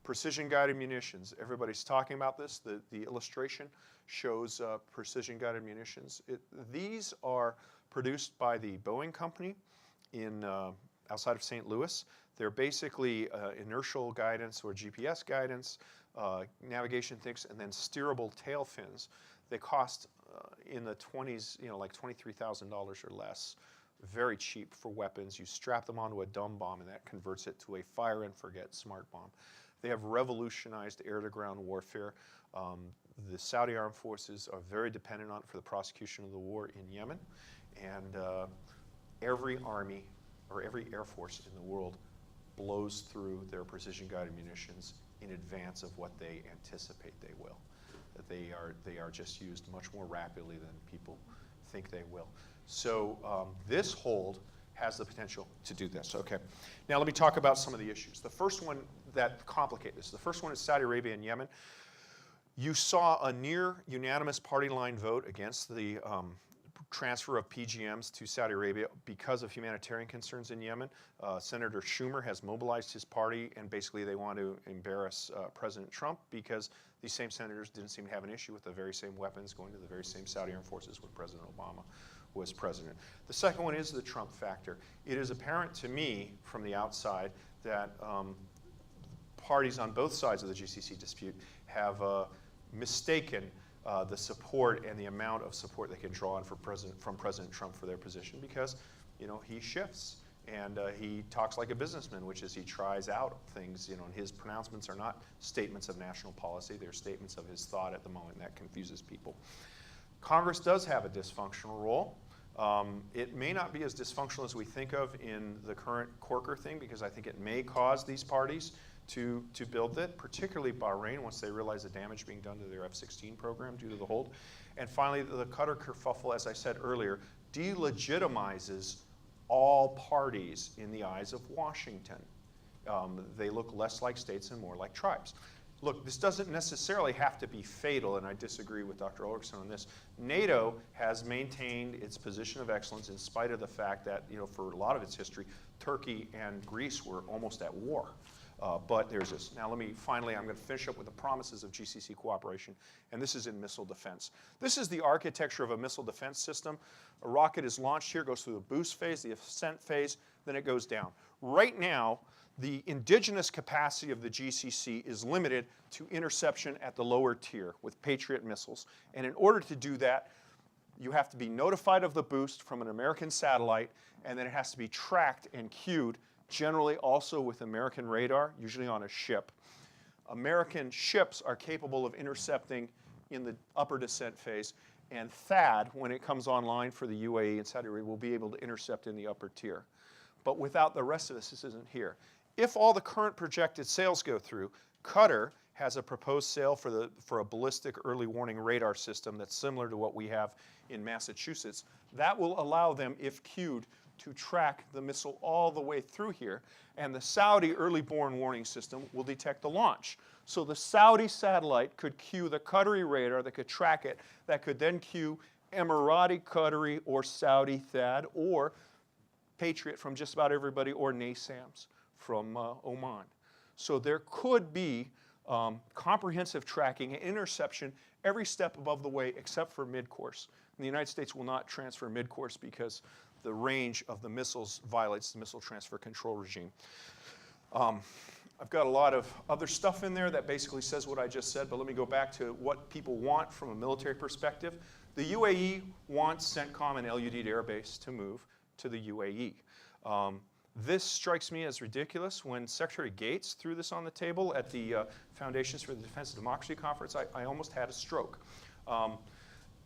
Precision-guided munitions. Everybody's talking about this. The illustration shows precision-guided munitions. These are produced by the Boeing company outside of St. Louis. They're basically inertial guidance or GPS guidance, navigation things, and then steerable tail fins. They cost in the 20s, like $23,000 or less. Very cheap for weapons. You strap them onto a dumb bomb and that converts it to a fire and forget smart bomb. They have revolutionized air-to-ground warfare. The Saudi armed forces are very dependent on it for the prosecution of the war in Yemen. And every army or every air force in the world blows through their precision-guided munitions in advance of what they anticipate they will. That they are just used much more rapidly than people think they will. So this hold has the potential to do this. Okay. Now let me talk about some of the issues. The first one that complicate this. The first one is Saudi Arabia and Yemen. You saw a near unanimous party line vote against the transfer of PGMs to Saudi Arabia because of humanitarian concerns in Yemen. Senator Schumer has mobilized his party, and basically they want to embarrass President Trump because these same senators didn't seem to have an issue with the very same weapons going to the very same Saudi armed forces when President Obama was president. The second one is the Trump factor. It is apparent to me from the outside that parties on both sides of the GCC dispute have mistaken the support and the amount of support they can draw on from President Trump for their position because, he shifts and he talks like a businessman, which is he tries out things, and his pronouncements are not statements of national policy, they're statements of his thought at the moment, and that confuses people. Congress does have a dysfunctional role. It may not be as dysfunctional as we think of in the current Corker thing because I think it may cause these parties to build it, particularly Bahrain, once they realize the damage being done to their F-16 program due to the hold. And finally, the Qatar kerfuffle, as I said earlier, delegitimizes all parties in the eyes of Washington. They look less like states and more like tribes. Look, this doesn't necessarily have to be fatal, and I disagree with Dr. Ulrichsen on this. NATO has maintained its position of excellence in spite of the fact that, for a lot of its history, Turkey and Greece were almost at war. But there's this. Now I'm going to finish up with the promises of GCC cooperation, and this is in missile defense. This is the architecture of a missile defense system. A rocket is launched here, goes through the boost phase, the ascent phase, then it goes down. Right now, the indigenous capacity of the GCC is limited to interception at the lower tier with Patriot missiles. And in order to do that, You have to be notified of the boost from an American satellite, and then it has to be tracked and cued, generally also with American radar, usually on a ship. American ships are capable of intercepting in the upper descent phase, and THAAD, when it comes online for the UAE and Saudi Arabia, will be able to intercept in the upper tier. But without the rest of this isn't here. If all the current projected sales go through, Qatar has a proposed sale for a ballistic early warning radar system that's similar to what we have in Massachusetts. That will allow them, if cued, to track the missile all the way through here, and the Saudi early warning system will detect the launch. So the Saudi satellite could cue the Qatari radar that could track it, that could then cue Emirati, Qatari, or Saudi THAAD, or Patriot from just about everybody, or NASAMS from Oman. So there could be comprehensive tracking and interception every step above the way except for mid-course. And the United States will not transfer mid-course because the range of the missiles violates the missile transfer control regime. I've got a lot of other stuff in there that basically says what I just said, but let me go back to what people want from a military perspective. The UAE wants CENTCOM and al-Udeid Air Base to move to the UAE. This strikes me as ridiculous. When Secretary Gates threw this on the table at the Foundations for the Defense of Democracy conference, I almost had a stroke.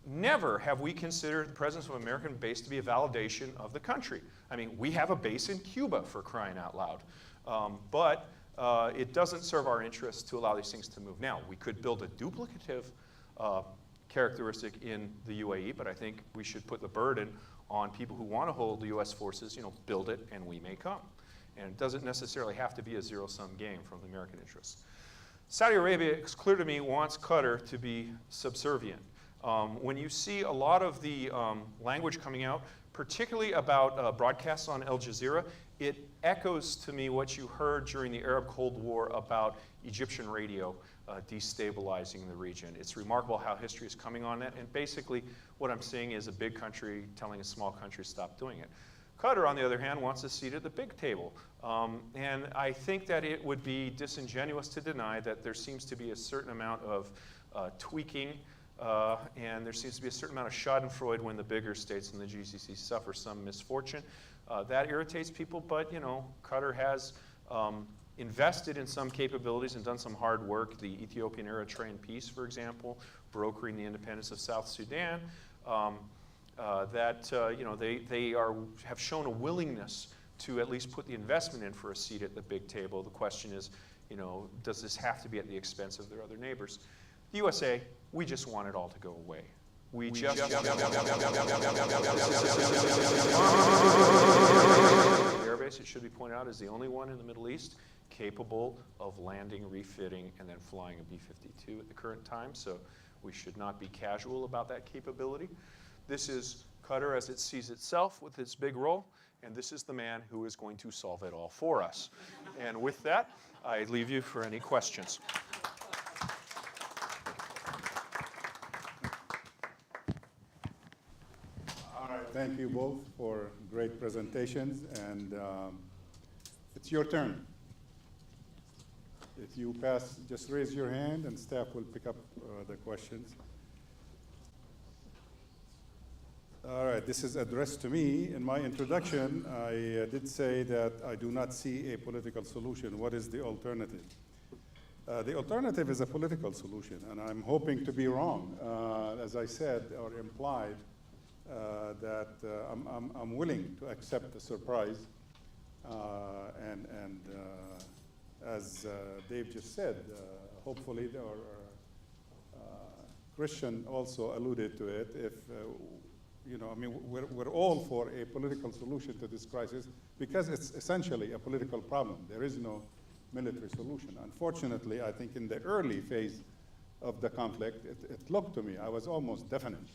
Never have we considered the presence of an American base to be a validation of the country. I mean, we have a base in Cuba, for crying out loud. But it doesn't serve our interests to allow these things to move. Now, we could build a duplicative characteristic in the UAE, but I think we should put the burden on people who want to hold the U.S. forces, build it and we may come. And it doesn't necessarily have to be a zero-sum game from the American interests. Saudi Arabia, it's clear to me, wants Qatar to be subservient. When you see a lot of the language coming out, particularly about broadcasts on Al Jazeera, it echoes to me what you heard during the Arab Cold War about Egyptian radio destabilizing the region. It's remarkable how history is coming on that, and basically what I'm seeing is a big country telling a small country to stop doing it. Qatar, on the other hand, wants a seat at the big table. And I think that it would be disingenuous to deny that there seems to be a certain amount of tweaking and there seems to be a certain amount of schadenfreude when the bigger states in the GCC suffer some misfortune. That irritates people, but Qatar has invested in some capabilities and done some hard work. The Ethiopian Eritrean peace, for example, brokering the independence of South Sudan, they have shown a willingness to at least put the investment in for a seat at the big table. The question is, does this have to be at the expense of their other neighbors? The USA, we just want it all to go away. Air base, it should be pointed out, is the only one in the Middle East capable of landing, refitting, and then flying a B-52 at the current time, so we should not be casual about that capability. This is Qatar as it sees itself with its big role, and this is the man who is going to solve it all for us. And with that, I leave you for any questions. All right, thank you both for great presentations, and it's your turn. If you pass, just raise your hand and staff will pick up the questions. All right, this is addressed to me. In my introduction, I did say that I do not see a political solution. What is the alternative? The alternative is a political solution, and I'm hoping to be wrong. As I said or implied, that I'm willing to accept the surprise, and as Dave just said, hopefully, or Kristian also alluded to it, if we're all for a political solution to this crisis because it's essentially a political problem. There is no military solution. Unfortunately, I think in the early phase of the conflict, it looked to me, I was almost definite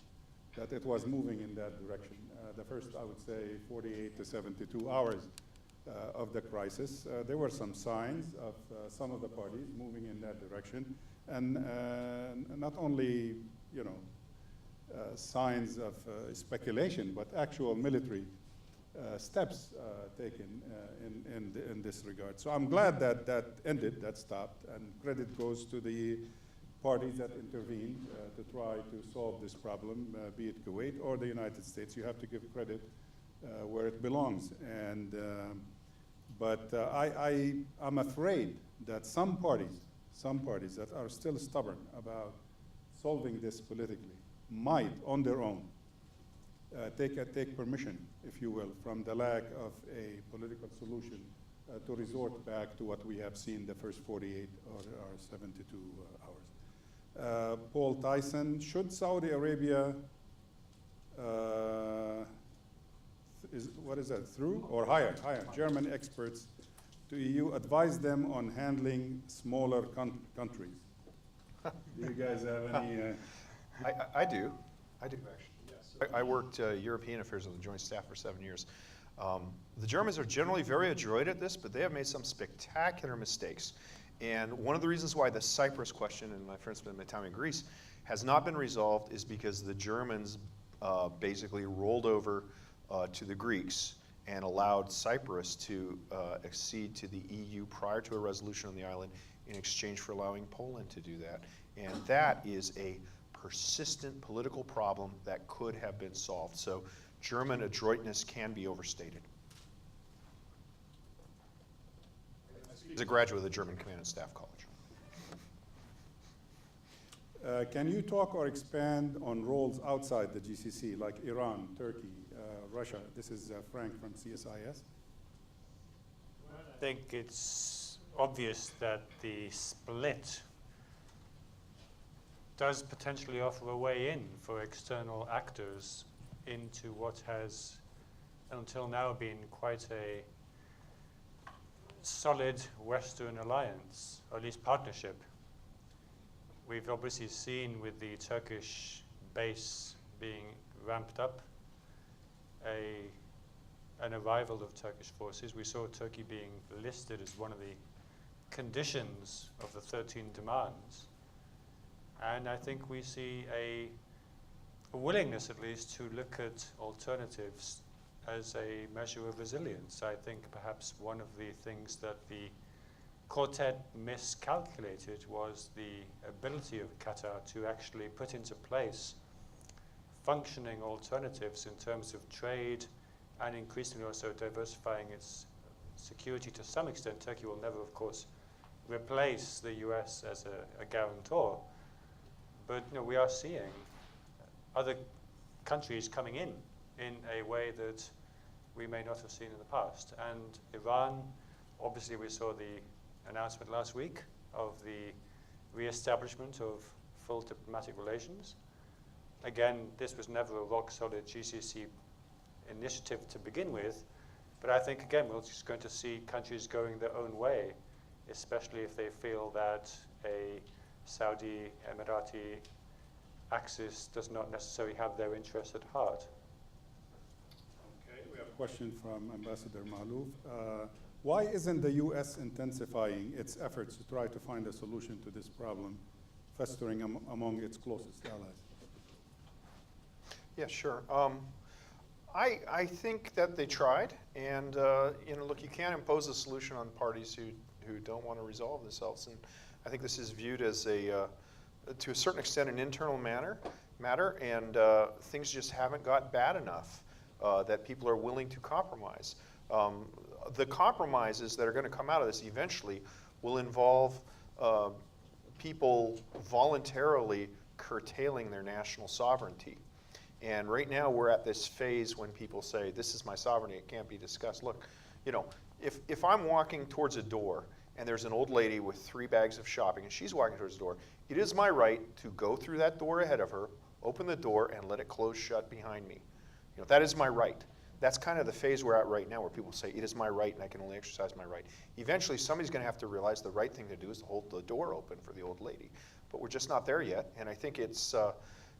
that it was moving in that direction. The first, I would say, 48 to 72 hours of the crisis, there were some signs of some of the parties moving in that direction, and not only, signs of speculation, but actual military steps taken in this regard. So I'm glad that that ended, that stopped, and credit goes to the parties that intervened to try to solve this problem, be it Kuwait or the United States. You have to give credit where it belongs. And, but I'm afraid that some parties that are still stubborn about solving this politically might, on their own, take permission, if you will, from the lack of a political solution to resort back to what we have seen the first 48 or 72 hours. Paul Tyson, should Saudi Arabia, what is that, through or hire German experts to EU, advise them on handling smaller countries? Do you guys have any? I do actually. Yes. I worked European affairs with the Joint Staff for 7 years. The Germans are generally very adroit at this, but they have made some spectacular mistakes. And one of the reasons why the Cyprus question, and my friends spent my time in Greece, has not been resolved is because the Germans basically rolled over to the Greeks and allowed Cyprus to accede to the EU prior to a resolution on the island in exchange for allowing Poland to do that. And that is a persistent political problem that could have been solved. So German adroitness can be overstated. He's a graduate of the German Command and Staff College. Can you talk or expand on roles outside the GCC, like Iran, Turkey, Russia? This is Frank from CSIS. I think it's obvious that the split does potentially offer a way in for external actors into what has until now been quite a solid Western alliance, or at least partnership. We've obviously seen with the Turkish base being ramped up, an arrival of Turkish forces. We saw Turkey being listed as one of the conditions of the 13 demands. And I think we see a willingness, at least, to look at alternatives as a measure of resilience. I think perhaps one of the things that the quartet miscalculated was the ability of Qatar to actually put into place functioning alternatives in terms of trade and increasingly also diversifying its security to some extent. Turkey will never, of course, replace the US as a guarantor. But we are seeing other countries coming in a way that we may not have seen in the past. And Iran, obviously we saw the announcement last week of the re-establishment of full diplomatic relations. Again, this was never a rock-solid GCC initiative to begin with, but I think, again, we're just going to see countries going their own way, especially if they feel that a Saudi, Emirati axis does not necessarily have their interests at heart. Okay, we have a question from Ambassador Malouf. Why isn't the U.S. intensifying its efforts to try to find a solution to this problem, festering among its closest allies? Yeah, sure. I think that they tried, and look, you can't impose a solution on parties who don't want to resolve themselves, and I think this is viewed as to a certain extent, an internal matter, and things just haven't got bad enough that people are willing to compromise. The compromises that are going to come out of this eventually will involve people voluntarily curtailing their national sovereignty. And right now we're at this phase when people say, this is my sovereignty, it can't be discussed. Look, if I'm walking towards a door and there's an old lady with 3 bags of shopping and she's walking towards the door, it is my right to go through that door ahead of her, open the door, and let it close shut behind me. That is my right. That's kind of the phase we're at right now, where people say, it is my right and I can only exercise my right. Eventually, somebody's going to have to realize the right thing to do is to hold the door open for the old lady. But we're just not there yet, and I think it's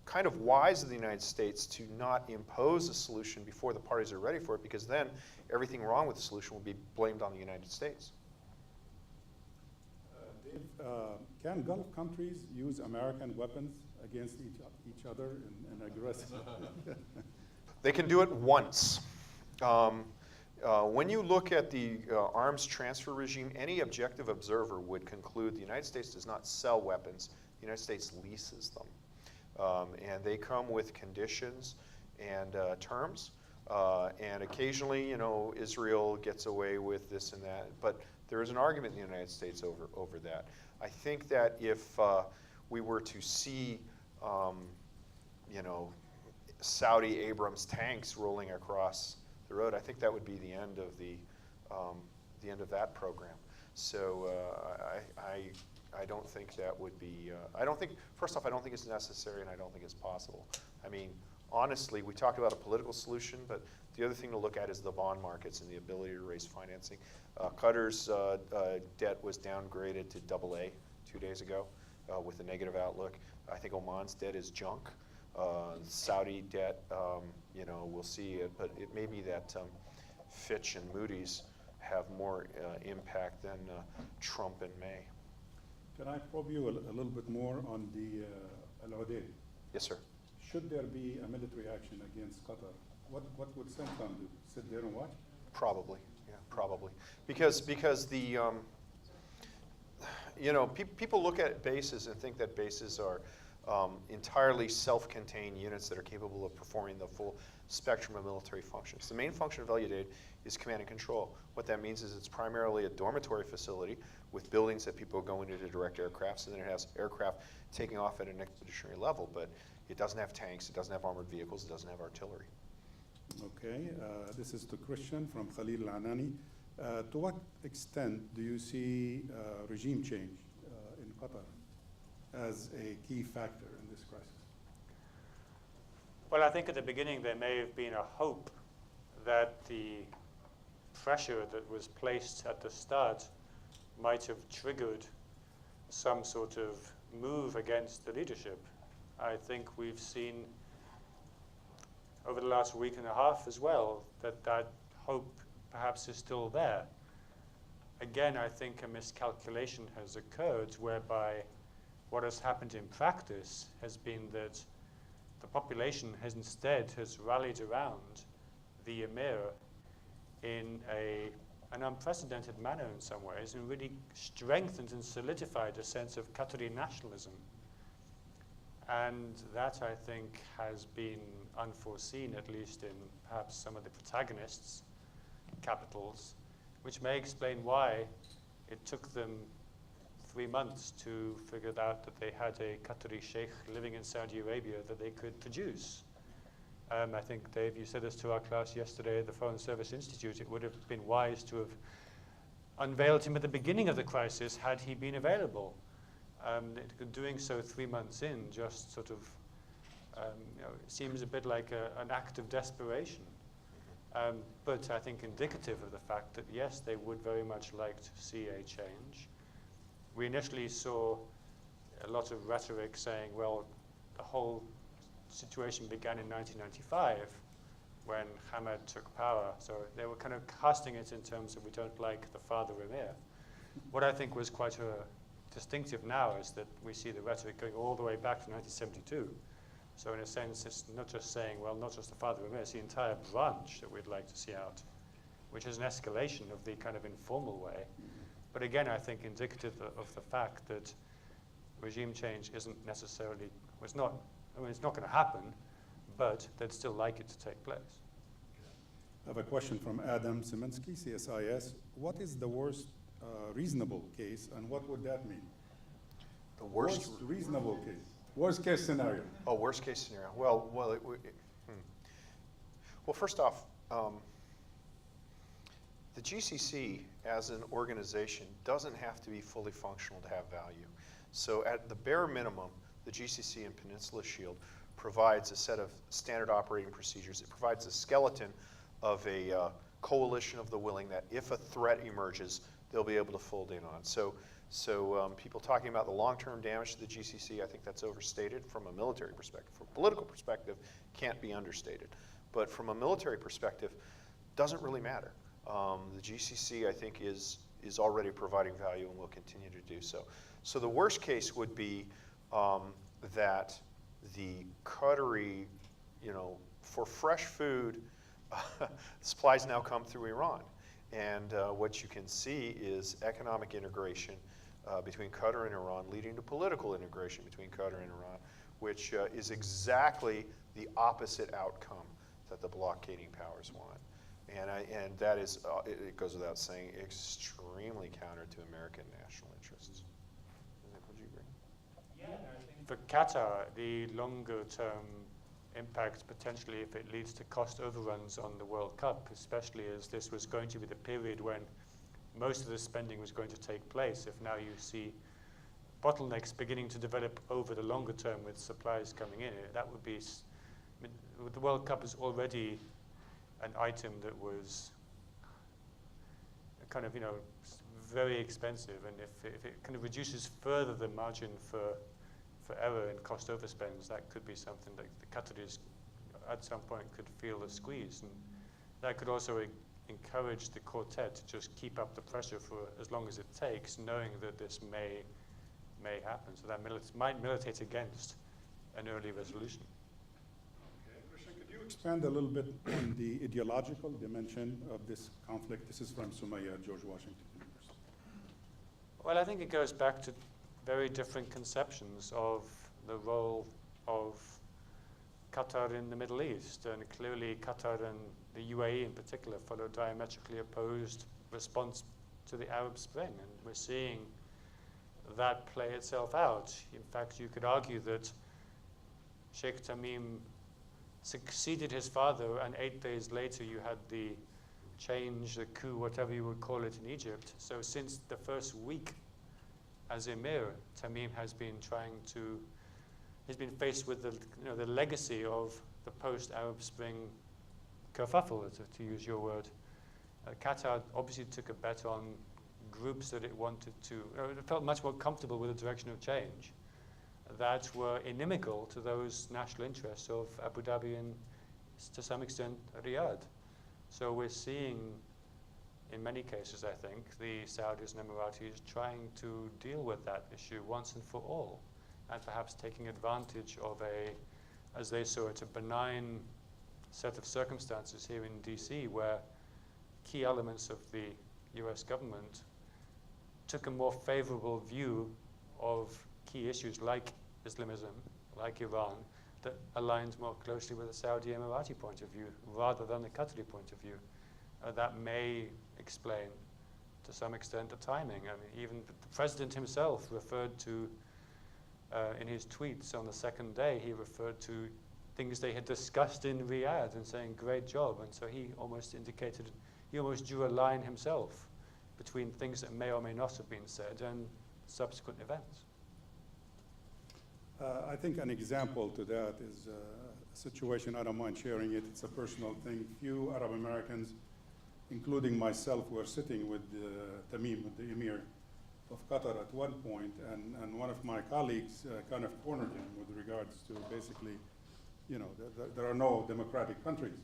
kind of wise of the United States to not impose a solution before the parties are ready for it, because then everything wrong with the solution will be blamed on the United States. Dave, can Gulf countries use American weapons against each other in aggressive? They can do it once. When you look at the arms transfer regime, any objective observer would conclude the United States does not sell weapons The United States leases them. And they come with conditions and terms. And occasionally, Israel gets away with this and that. But there is an argument in the United States over that. I think that if we were to see, Saudi Abrams tanks rolling across the road, I think that would be the end of the end of that program. So I don't think that would be. First off, I don't think it's necessary, and I don't think it's possible. I mean, honestly, we talked about a political solution, but the other thing to look at is the bond markets and the ability to raise financing. Qatar's debt was downgraded to AA 2 days ago with a negative outlook. I think Oman's debt is junk. Saudi debt, we'll see it, but it may be that Fitch and Moody's have more impact than Trump and May. Can I probe you a little bit more on the al-udeid? Yes, sir. Should there be a military action against Qatar, what would CENTCOM do? Sit there and watch? Probably, yeah, probably. Because the, people look at bases and think that bases are entirely self-contained units that are capable of performing the full spectrum of military functions. The main function of al-udeid is command and control. What that means is it's primarily a dormitory facility with buildings that people go into to direct aircrafts, and then it has aircraft taking off at an expeditionary level, but it doesn't have tanks, it doesn't have armored vehicles, it doesn't have artillery. Okay, this is to Kristian from Khalil Al-Anani. To what extent do you see regime change in Qatar as a key factor in this crisis? Well, I think at the beginning there may have been a hope that the pressure that was placed at the start might have triggered some sort of move against the leadership. I think we've seen over the last week and a half as well that hope perhaps is still there. Again, I think a miscalculation has occurred whereby what has happened in practice has been that the population has instead rallied around the emir in an unprecedented manner in some ways, and really strengthened and solidified a sense of Qatari nationalism. And that, I think, has been unforeseen, at least in perhaps some of the protagonists' capitals, which may explain why it took them 3 months to figure out that they had a Qatari sheikh living in Saudi Arabia that they could produce. I think, Dave, you said this to our class yesterday at the Foreign Service Institute. It would have been wise to have unveiled him at the beginning of the crisis had he been available. Doing so 3 months in just sort of seems a bit like an act of desperation. But I think indicative of the fact that, yes, they would very much like to see a change. We initially saw a lot of rhetoric saying, well, the whole situation began in 1995 when Hamad took power. So they were kind of casting it in terms of we don't like the father emir. What I think was quite distinctive now is that we see the rhetoric going all the way back to 1972. So in a sense, it's not just saying, well, not just the father emir, it's the entire branch that we'd like to see out, which is an escalation of the kind of informal way. But again, I think indicative of the fact that regime change isn't necessarily, it's not going to happen, but they'd still like it to take place. I have a question from Adam Szymanski, CSIS. What is the worst reasonable case, and what would that mean? The worst reasonable case. Worst case scenario. Oh, worst case scenario. Well, first off, the GCC as an organization doesn't have to be fully functional to have value. So at the bare minimum, the GCC and Peninsula Shield provides a set of standard operating procedures. It provides a skeleton of a coalition of the willing that if a threat emerges, they'll be able to fold in on. So people talking about the long-term damage to the GCC, I think that's overstated from a military perspective. From a political perspective, can't be understated. But from a military perspective, doesn't really matter. The GCC, I think, is already providing value and will continue to do so. So the worst case would be that the Qatari, for fresh food, supplies now come through Iran. And what you can see is economic integration between Qatar and Iran, leading to political integration between Qatar and Iran, which is exactly the opposite outcome that the blockading powers want. And that is, it goes without saying, extremely counter to American national interests. Would you agree? Yeah, I think for Qatar, the longer-term impact potentially if it leads to cost overruns on the World Cup, especially as this was going to be the period when most of the spending was going to take place. If now you see bottlenecks beginning to develop over the longer term with supplies coming in, that would be, the World Cup is already an item that was kind of, very expensive, and if it kind of reduces further the margin for error and cost overspends, that could be something that the Qataris at some point could feel the squeeze, and that could also encourage the quartet to just keep up the pressure for as long as it takes, knowing that this may happen. So that might militate against an early resolution. Okay. Kristian, could you expand a little bit on the ideological dimension of this conflict? This is from Sumaya at George Washington University. Well, I think it goes back to very different conceptions of the role of Qatar in the Middle East, and clearly Qatar and the UAE in particular follow diametrically opposed response to the Arab Spring, and we're seeing that play itself out. In fact, you could argue that Sheikh Tamim succeeded his father, and 8 days later you had the change, the coup, whatever you would call it, in Egypt. So since the first week as emir, Tamim has been he's been faced with the legacy of the post-Arab Spring kerfuffle, to use your word. Qatar obviously took a bet on groups that it wanted to, it felt much more comfortable with the direction of change that were inimical to those national interests of Abu Dhabi and, to some extent, Riyadh. So we're seeing, in many cases, I think, the Saudis and Emiratis trying to deal with that issue once and for all, and perhaps taking advantage of as they saw it, a benign set of circumstances here in DC where key elements of the US government took a more favorable view of key issues like Islamism, like Iran, that aligned more closely with the Saudi Emirati point of view rather than the Qatari point of view. That may explain, to some extent, the timing. I mean, even the president himself referred to, in his tweets on the second day, he referred to things they had discussed in Riyadh and saying, great job. And so he almost drew a line himself between things that may or may not have been said and subsequent events. I think an example to that is a situation, I don't mind sharing it, it's a personal thing. Few Arab Americans, including myself, were sitting with Tamim, with the Emir of Qatar at one point, and one of my colleagues kind of cornered him with regards to basically, there are no democratic countries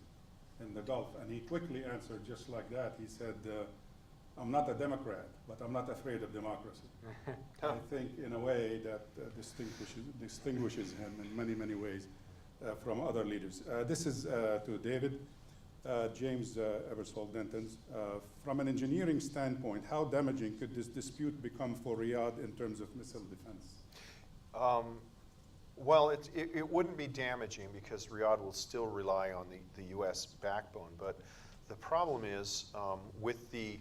in the Gulf, and he quickly answered just like that. He said, I'm not a Democrat, but I'm not afraid of democracy. I think in a way that distinguishes him in many, many ways from other leaders. This is to David. James Ebersol-Denton's. From an engineering standpoint, how damaging could this dispute become for Riyadh in terms of missile defense? Well, it wouldn't be damaging because Riyadh will still rely on the U.S. backbone. But the problem is with the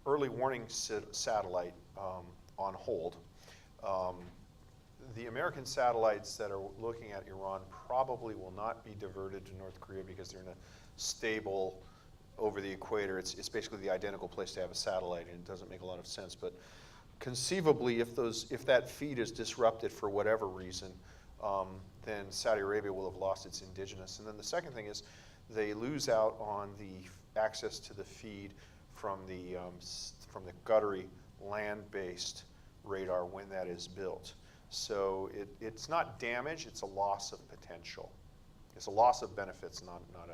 early warning satellite on hold, the American satellites that are looking at Iran probably will not be diverted to North Korea because they're in a stable over the equator. It's basically the identical place to have a satellite, and it doesn't make a lot of sense. But conceivably, if that feed is disrupted for whatever reason, then Saudi Arabia will have lost its indigenous. And then the second thing is they lose out on the access to the feed from the Qatari land-based radar when that is built. So it's not damage, it's a loss of potential. It's a loss of benefits, not an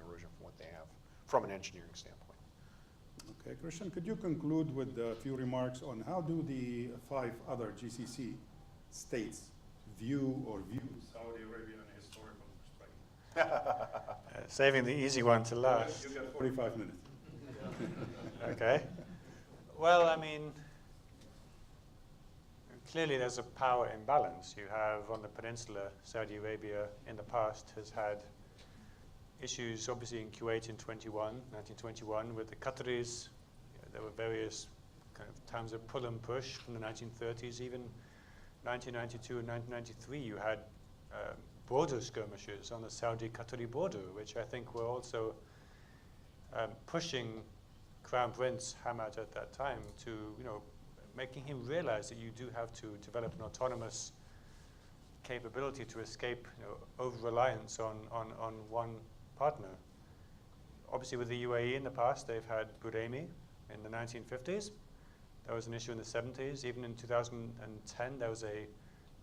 erosion from what they have, from an engineering standpoint. Okay, Kristian, could you conclude with a few remarks on how do the 5 other GCC states view Saudi Arabia in a historical perspective? Saving the easy one to last. You got 45 minutes. Okay. Well, I mean, clearly there's a power imbalance. You have on the peninsula, Saudi Arabia in the past has had issues obviously in Kuwait in 1921 with the Qataris. There were various kind of times of pull and push from the 1930s, even 1992 and 1993 you had border skirmishes on the Saudi-Qatari border, which I think were also pushing Crown Prince Hamad at that time to, making him realize that you do have to develop an autonomous capability to escape over-reliance on one partner. Obviously with the UAE in the past, they've had Buraymi in the 1950s. There was an issue in the 70s. Even in 2010, there was a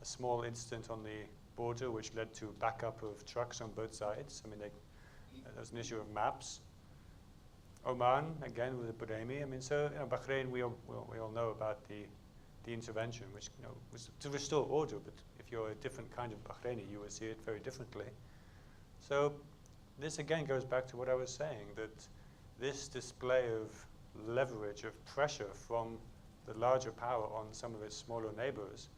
small incident on the border which led to backup of trucks on both sides. I mean, there was an issue of maps. Oman, again, with the Buraymi. I mean, so, Bahrain, we all know about the intervention, which, was to restore order, but if you're a different kind of Bahraini, you would see it very differently. So this, again, goes back to what I was saying, that this display of leverage, of pressure from the larger power on some of its smaller neighbors,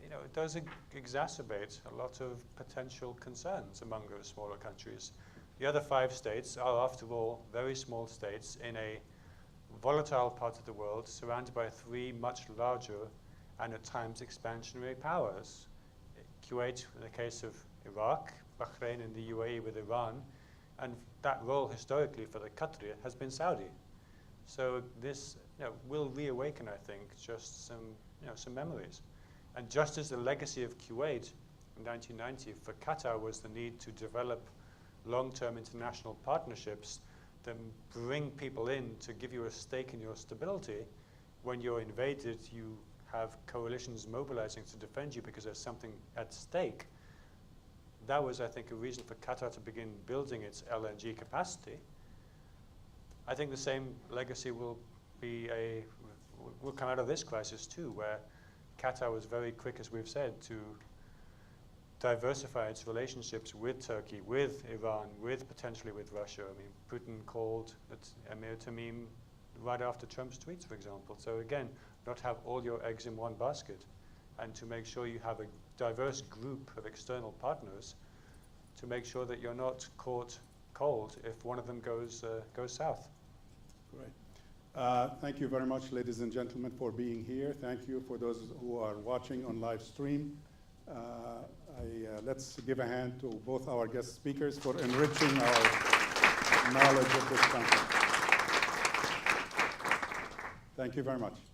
it does exacerbate a lot of potential concerns among those smaller countries. The other 5 states are, after all, very small states in a volatile part of the world, surrounded by 3 much larger and at times expansionary powers. Kuwait, in the case of Iraq, Bahrain and the UAE with Iran, and that role historically for the Qatari has been Saudi. So this will reawaken, I think, just some memories. And just as the legacy of Kuwait in 1990 for Qatar was the need to develop long-term international partnerships that bring people in to give you a stake in your stability. When you're invaded, you have coalitions mobilizing to defend you because there's something at stake. That was, I think, a reason for Qatar to begin building its LNG capacity. I think the same legacy will come out of this crisis too, where Qatar was very quick, as we've said, to diversify its relationships with Turkey, with Iran, potentially with Russia. I mean, Putin called Emir Tamim right after Trump's tweets, for example. So again, not have all your eggs in one basket, and to make sure you have a diverse group of external partners to make sure that you're not caught cold if one of them goes south. Great. Thank you very much, ladies and gentlemen, for being here. Thank you for those who are watching on live stream. Let's give a hand to both our guest speakers for enriching our knowledge of this conference. Thank you very much.